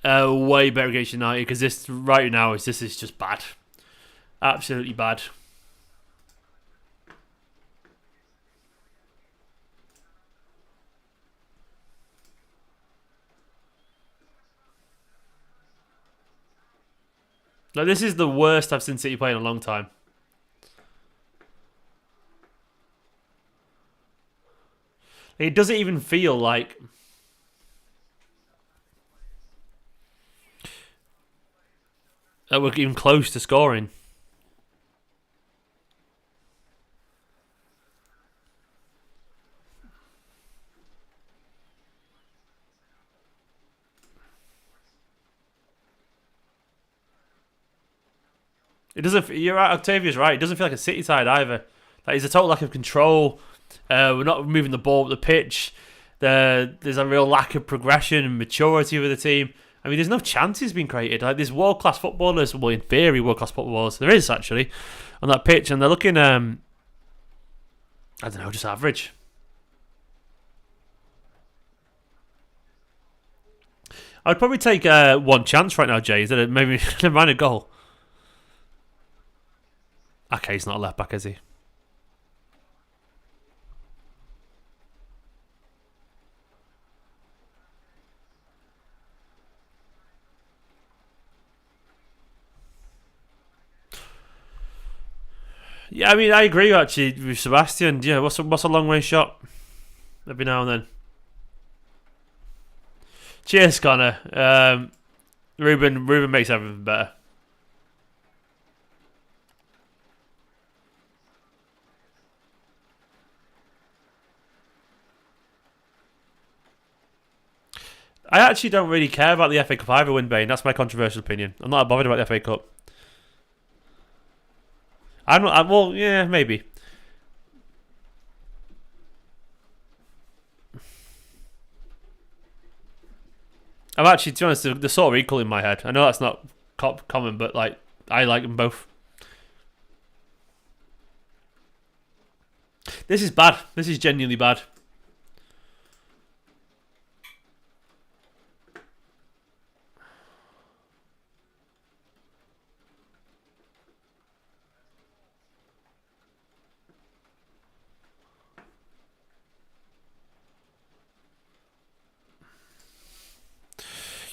Way better against United, because this right now is just bad. Absolutely bad. Like, this is the worst I've seen City play in a long time. It doesn't even feel like that we're even close to scoring. It doesn't. You're right. Octavia's right. It doesn't feel like a City side either. Like, there's a total lack of control. We're not moving the ball up the pitch. There's a real lack of progression and maturity with the team. I mean, there's no chances being created. Like, there's world-class footballers, well, in theory, world-class footballers. There is, actually, on that pitch. And they're looking, I don't know, just average. I'd probably take one chance right now, Jay. Is that maybe never mind a goal? Okay, he's not a left-back, is he? Yeah, I mean, I agree actually with Sebastian. Yeah, what's a long range shot every now and then? Cheers, Connor. Ruben makes everything better. I actually don't really care about the FA Cup either, Winbane. That's my controversial opinion. I'm not bothered about the FA Cup. Well, yeah, maybe. I'm actually, to be honest, they're sort of equal in my head. I know that's not common, but like, I like them both. This is bad. This is genuinely bad.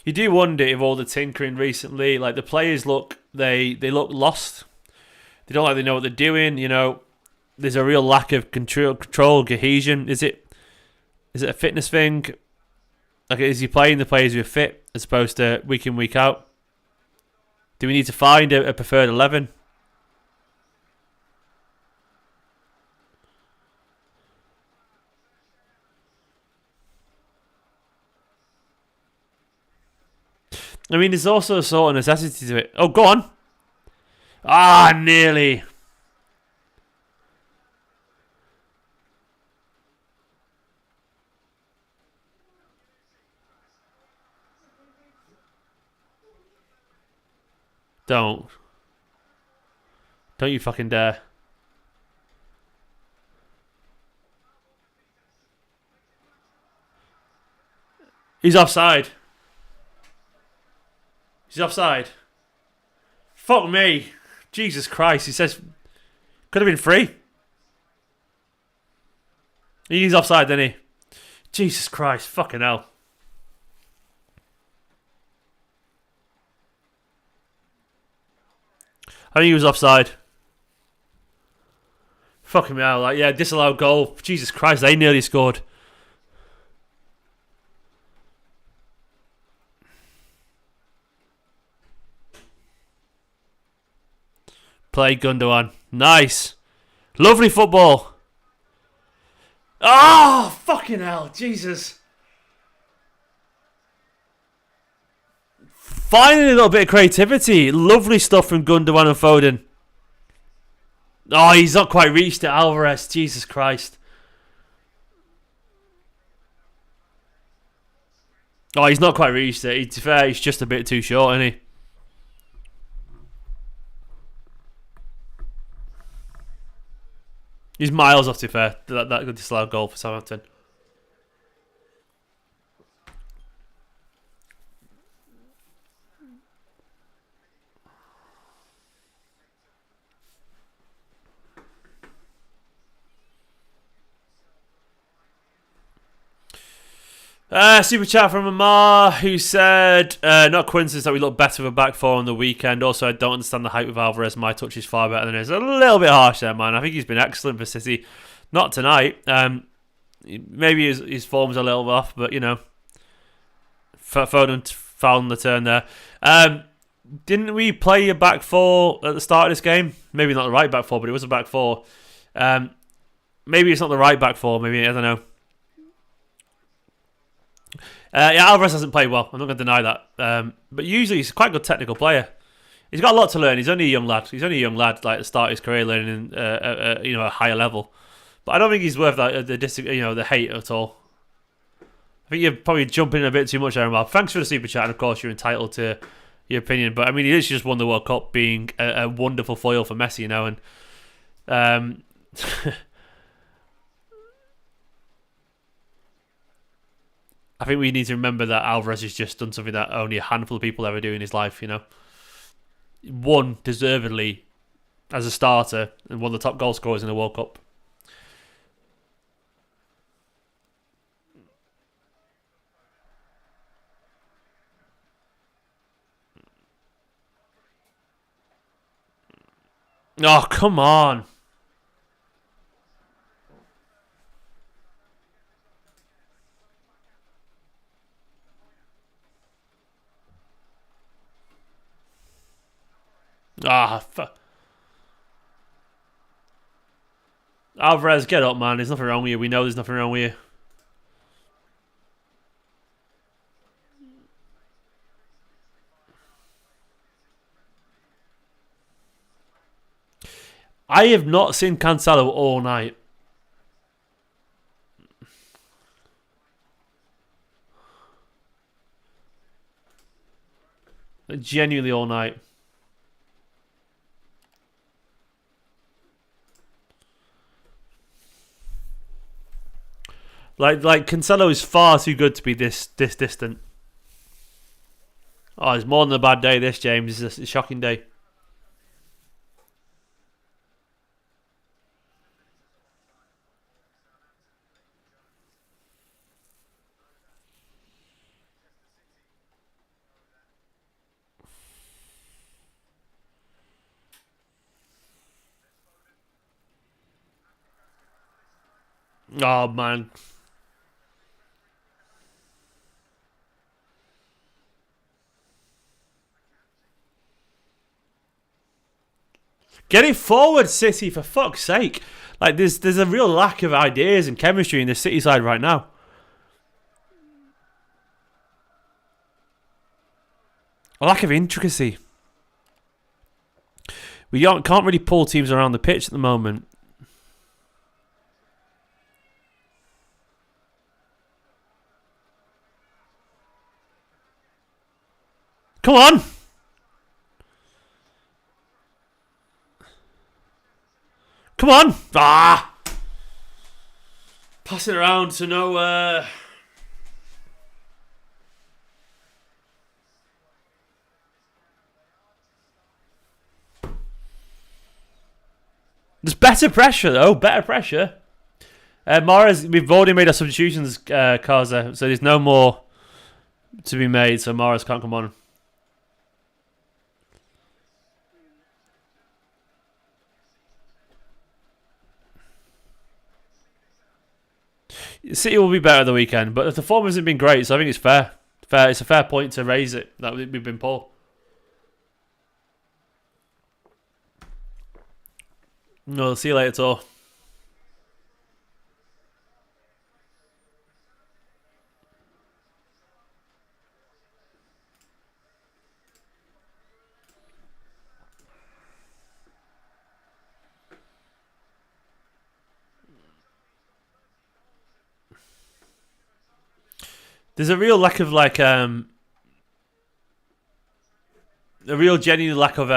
You do wonder if all the tinkering recently, like the players look lost. They don't like they know what they're doing. You know, there's a real lack of control, cohesion. Is it a fitness thing? Like, is he playing the players who are fit as opposed to week in, week out? Do we need to find a preferred 11? I mean, there's also a sort of necessity to it. Oh, go on. Ah, nearly. Don't you fucking dare. He's offside. He's offside. Fuck me. Jesus Christ. He says could have been free. He's offside, didn't he? Jesus Christ. Fucking hell. I think he was offside. Fucking hell. Like, yeah, disallowed goal. Jesus Christ. They nearly scored. Play Gundogan. Nice. Lovely football. Oh, fucking hell. Jesus. Finally a little bit of creativity. Lovely stuff from Gundogan and Foden. Oh, he's not quite reached it, Alvarez. Jesus Christ. Oh, he's not quite reached it. To be fair, he's just a bit too short, isn't he? He's miles off, to be fair. That good disallowed goal for Southampton. Super chat from Amar, who said, not coincidence that we look better with a back four on the weekend. Also, I don't understand the hype with Alvarez. My touch is far better than his. A little bit harsh there, man. I think he's been excellent for City. Not tonight. Maybe his form's a little off, but, you know, Foden found the turn there. Didn't we play a back four at the start of this game? Maybe not the right back four, but it was a back four. Maybe it's not the right back four. Maybe, I don't know. Yeah, Alvarez hasn't played well. I'm not going to deny that. But usually he's quite a good technical player. He's got a lot to learn. He's only a young lad. Like at the start of his career, learning a higher level. But I don't think he's worth that the hate at all. I think you're probably jumping a bit too much there, Mark. Thanks for the super chat, and of course you're entitled to your opinion. But I mean, he literally just won the World Cup, being a wonderful foil for Messi, you know, and I think we need to remember that Alvarez has just done something that only a handful of people ever do in his life, you know. Won deservedly as a starter and one of the top goal scorers in the World Cup. Oh, come on. Alvarez, get up, man. There's nothing wrong with you. We know there's nothing wrong with you. I have not seen Cancelo all night. Genuinely all night. Like Cancelo is far too good to be this distant. Oh, it's more than a bad day. This, James, is a shocking day. Oh man. Get it forward, City, for fuck's sake. Like, there's a real lack of ideas and chemistry in the City side right now. A lack of intricacy. We can't really pull teams around the pitch at the moment. Come on! Come on! Ah! Pass it around to no... There's better pressure, though. Better pressure. Mahrez, we've already made our substitutions, Kaza, so there's no more to be made, so Mahrez can't come on. City will be better the weekend, but the form hasn't been great, so I think it's fair. It's a fair point to raise it that we've been poor. No, see you later, Tor. There's a real lack of a real genuine lack of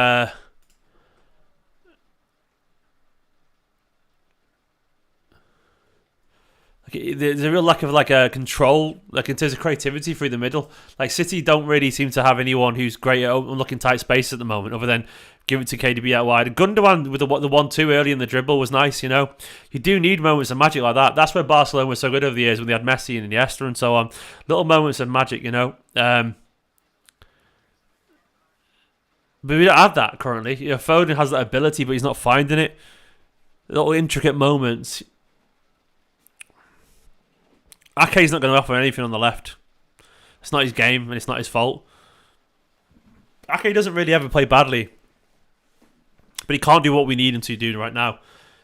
There's a real lack of like a control, like in terms of creativity through the middle. Like City don't really seem to have anyone who's great at unlocking tight space at the moment, other than give it to KDB out wide. Gundogan with the 1-2 early in the dribble was nice. You do need moments of magic like that. That's where Barcelona was so good over the years when they had Messi and Iniesta and so on. Little moments of magic, But we don't have that currently. Foden has that ability, but he's not finding it. Little intricate moments. Ake's not going to offer anything on the left. It's not his game, and it's not his fault. Ake doesn't really ever play badly, but he can't do what we need him to do right now.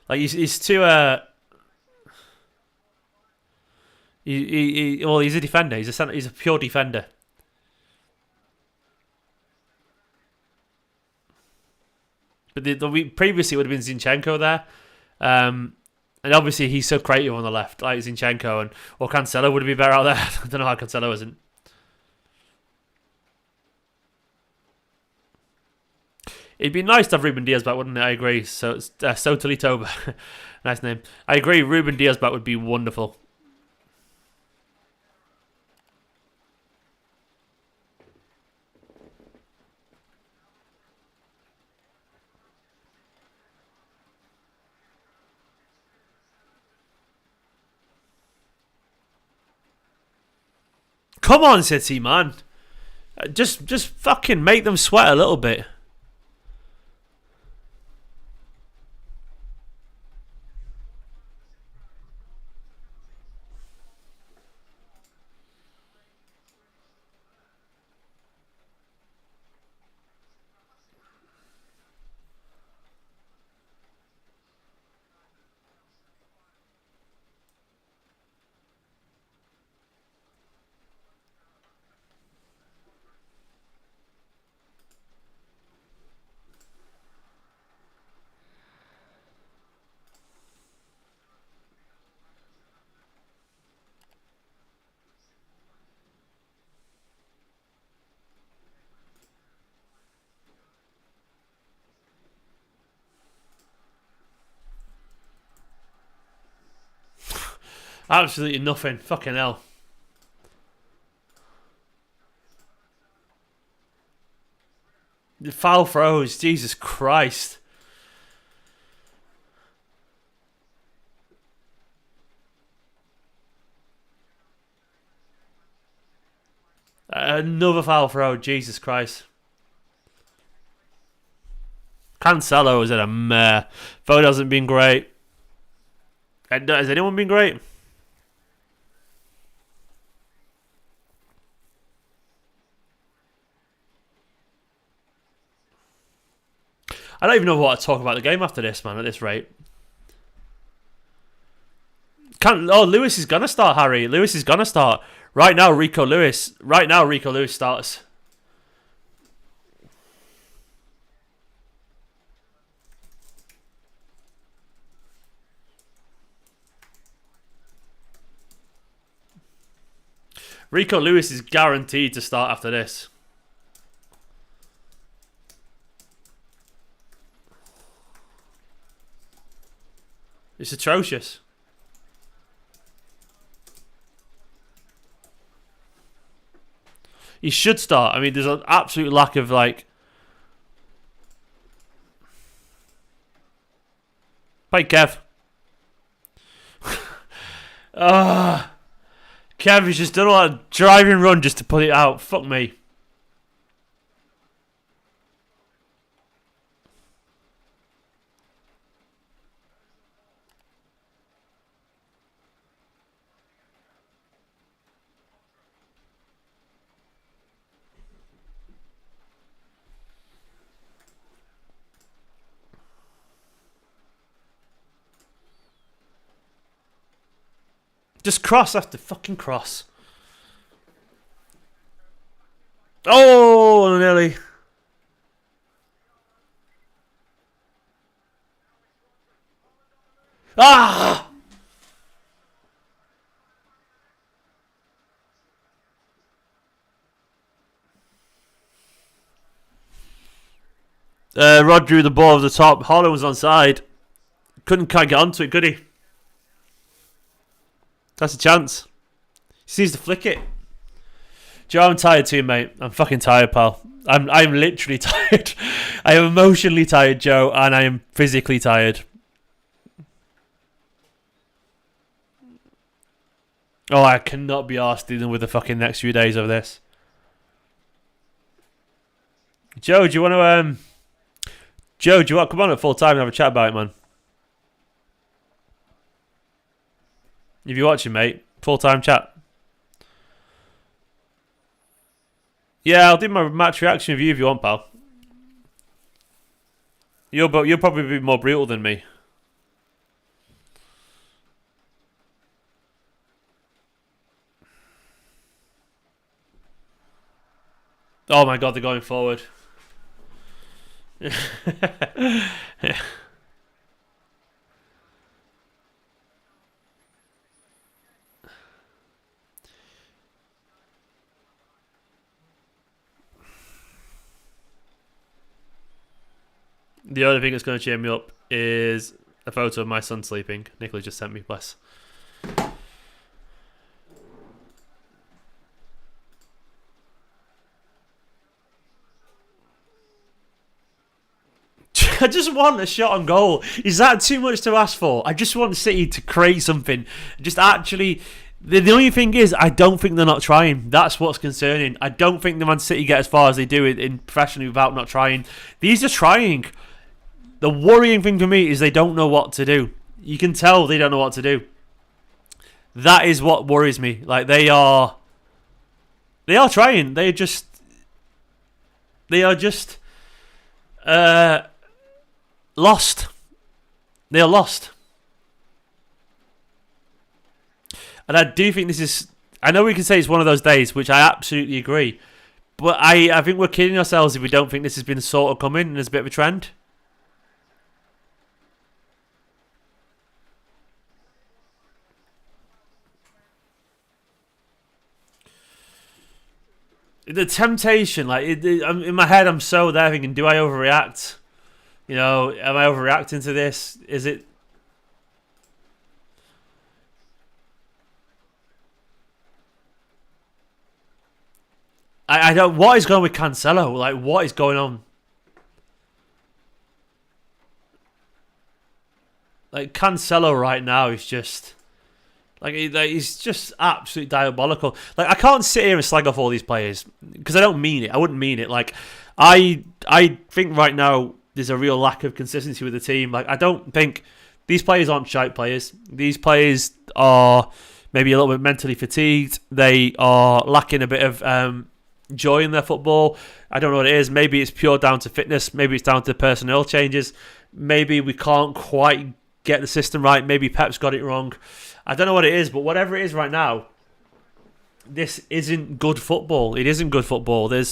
Like he's too. He's a defender. He's a pure defender. But previously it would have been Zinchenko there. And obviously he's so creative on the left, like Zinchenko, or Cancelo would be better out there. I don't know how Cancelo isn't. It'd be nice to have Ruben Diaz back, wouldn't it? I agree. So it's Sotalitoba. Nice name. I agree. Ruben Diaz back would be wonderful. Come on, City, man. Just fucking make them sweat a little bit. Absolutely nothing. Fucking hell. The foul throws. Jesus Christ. Another foul throw. Jesus Christ. Cancelo is at a meh. Foden hasn't been great. Has anyone been great? I don't even know what to talk about the game after this, man, at this rate. Lewis is going to start, Harry. Lewis is going to start. Right now, Rico Lewis starts. Rico Lewis is guaranteed to start after this. It's atrocious. He should start. I mean, there's an absolute lack of like. Play Kev. Kev has just done a driving run just to put it out. Fuck me. Just cross after fucking cross. Oh, nearly. Ah! Rod drew the ball over the top. Håland was onside. Couldn't quite get onto it, could he? That's a chance. He needs to flick it. Joe, I'm tired too, mate. I'm fucking tired, pal. I'm literally tired. I am emotionally tired, Joe, and I am physically tired. Oh, I cannot be arsed dealing with the fucking next few days of this. Joe, do you want to come on at full time and have a chat about it, man? If you're watching, mate, full time chat. Yeah, I'll do my match reaction review if you want, pal. You'll probably be more brutal than me. Oh my god, they're going forward. The only thing that's going to cheer me up is a photo of my son sleeping. Nicola just sent me, bless. I just want a shot on goal. Is that too much to ask for? I just want City to create something. Just actually... The only thing is, I don't think they're not trying. That's what's concerning. I don't think the Man City get as far as they do in professionally without not trying. These are trying. The worrying thing for me is they don't know what to do. You can tell they don't know what to do. That is what worries me. Like, they are trying. They are just lost. They are lost. And I do think this is... I know we can say it's one of those days, which I absolutely agree. But I think we're kidding ourselves if we don't think this has been sort of coming and there's a bit of a trend. The temptation, like, in my head, I'm so there thinking, do I overreact? You know, am I overreacting to this? Is it... I don't... What is going on with Cancelo? Like, what is going on? Like, Cancelo right now is just... Like, he's just absolutely diabolical. Like, I can't sit here and slag off all these players because I don't mean it. I wouldn't mean it. Like, I think right now there's a real lack of consistency with the team. Like, I don't think these players aren't shite players. These players are maybe a little bit mentally fatigued. They are lacking a bit of joy in their football. I don't know what it is. Maybe it's pure down to fitness. Maybe it's down to personnel changes. Maybe we can't quite get the system right. Maybe Pep's got it wrong. I don't know what it is, but whatever it is right now, this isn't good football. It isn't good football. Well,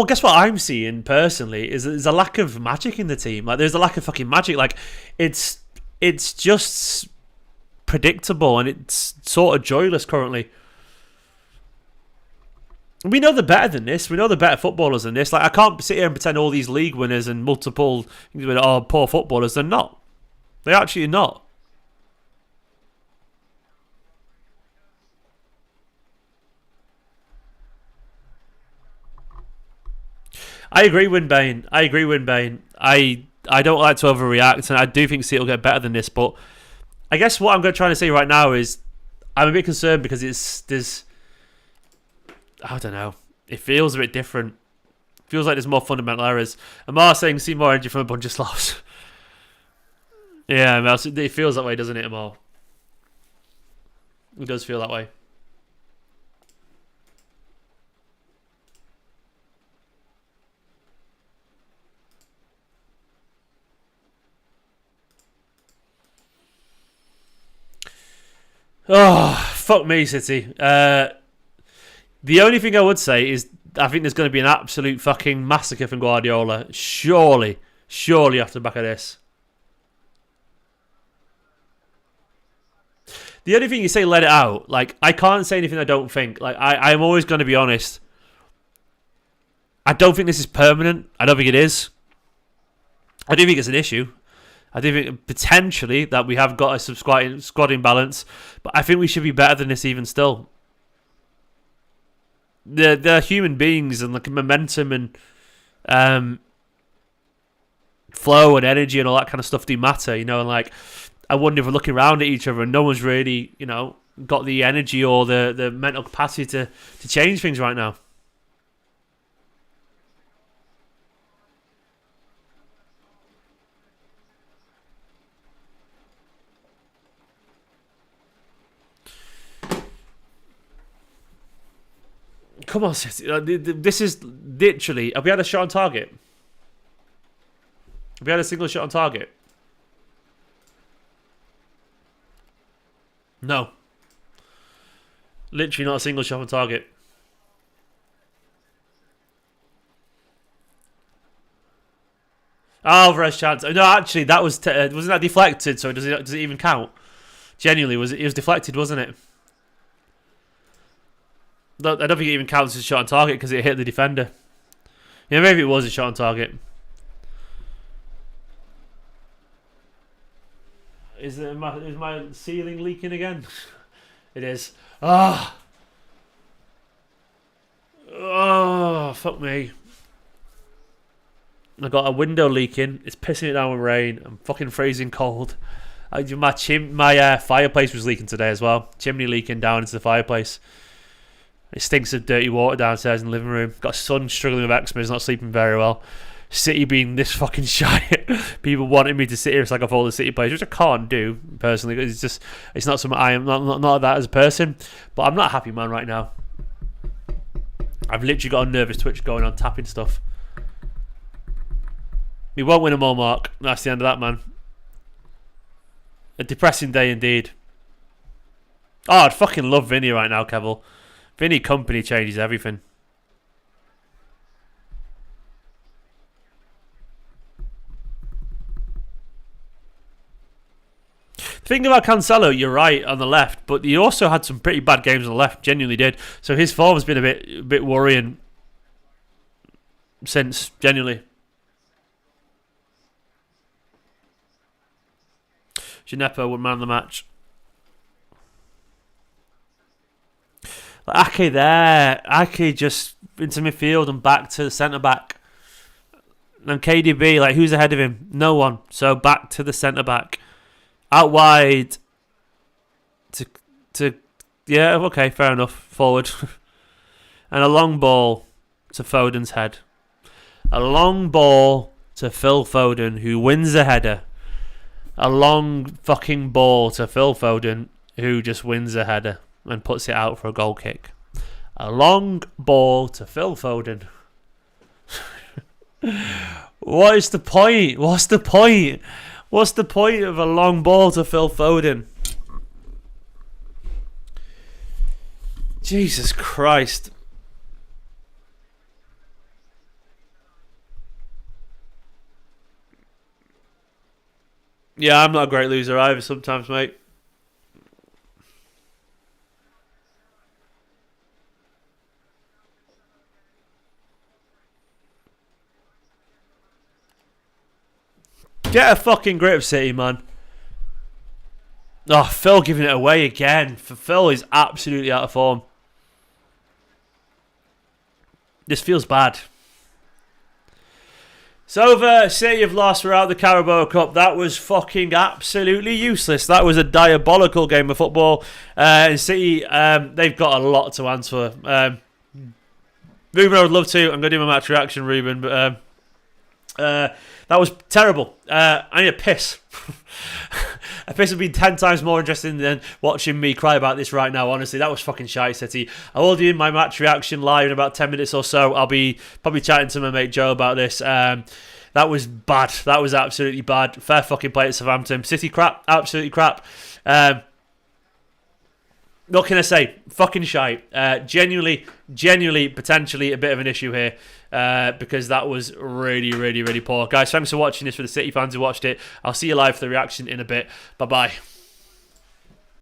guess what I'm seeing personally is there's a lack of magic in the team. Like, there's a lack of fucking magic. Like, it's just predictable and it's sort of joyless currently. We know they're better than this. We know they're better footballers than this. Like, I can't sit here and pretend all these league winners and multiple are poor footballers. They're not. They're actually not. I agree, Winbane. I don't like to overreact, and I do think City will get better than this. But I guess what I'm going to try to say right now is I'm a bit concerned because there's I don't know. It feels a bit different. It feels like there's more fundamental errors. Amar saying see more energy from a bunch of Slavs. Yeah, it feels that way, doesn't it, Amar? It does feel that way. Oh, fuck me, City. The only thing I would say is I think there's going to be an absolute fucking massacre from Guardiola. Surely off the back of this. The only thing you say, let it out. Like, I can't say anything I don't think. Like, I'm always going to be honest. I don't think this is permanent. I don't think it is. I do think it's an issue. I do think potentially that we have got a squad imbalance, but I think we should be better than this even still. They're human beings, and like momentum and flow and energy and all that kind of stuff do matter, you know. And like, I wonder if we're looking around at each other and no one's really, you know, got the energy or the mental capacity to change things right now. Come on, City. This is literally... Have we had a shot on target? Have we had a single shot on target? No. Literally not a single shot on target. Alvarez chance. No, actually, that was... wasn't that deflected? So does it even count? Genuinely, it was deflected, wasn't it? I don't think it even counts as a shot on target because it hit the defender. Yeah, maybe it was a shot on target. Is my ceiling leaking again? It is. Oh, fuck me. I got a window leaking. It's pissing it down with rain. I'm fucking freezing cold. My fireplace was leaking today as well. Chimney leaking down into the fireplace. It stinks of dirty water downstairs in the living room. Got a son struggling with eczema. He's not sleeping very well. City being this fucking shy. People wanting me to sit here. It's like I've all the City players, which I can't do personally. It's not something I am not that as a person. But I'm not a happy man right now. I've literally got a nervous twitch going on, tapping stuff. We won't win them all, Mark. That's the end of that, man. A depressing day indeed. Oh, I'd fucking love Vinny right now, Kevil. Vinny Kompany changes everything. Thinking about Cancelo, you're right on the left, but he also had some pretty bad games on the left. Genuinely did. So his form has been a bit worrying since. Genuinely. Gineppo would man of the match. Ake there. Ake just into midfield and back to the centre back. And KDB, like, who's ahead of him? No one. So back to the centre back. Out wide. To yeah, okay, fair enough. Forward. And a long ball to Foden's head. A long ball to Phil Foden, who wins the header. A long fucking ball to Phil Foden, who just wins the header and puts it out for a goal kick. A long ball to Phil Foden. What is the point? What's the point? What's the point of a long ball to Phil Foden? Jesus Christ. Yeah, I'm not a great loser either sometimes, mate. Get a fucking grip, City, man. Oh, Phil giving it away again. Phil is absolutely out of form. This feels bad. It's over. City have lost. We're out of the Carabao Cup. That was fucking absolutely useless. That was a diabolical game of football. And City, they've got a lot to answer for. Ruben, I would love to. I'm going to do my match reaction, Ruben, but that was terrible. I need a piss. A piss would be 10 times more interesting than watching me cry about this right now, honestly. That was fucking shite, City. I will do my match reaction live in about 10 minutes or so. I'll be probably chatting to my mate Joe about this. That was bad. That was absolutely bad. Fair fucking play at Southampton. City crap. Absolutely crap. What can I say? Fucking shite. Genuinely, potentially a bit of an issue here. Because that was really, really, really poor. Guys, thanks for watching this for the City fans who watched it. I'll see you live for the reaction in a bit. Bye-bye.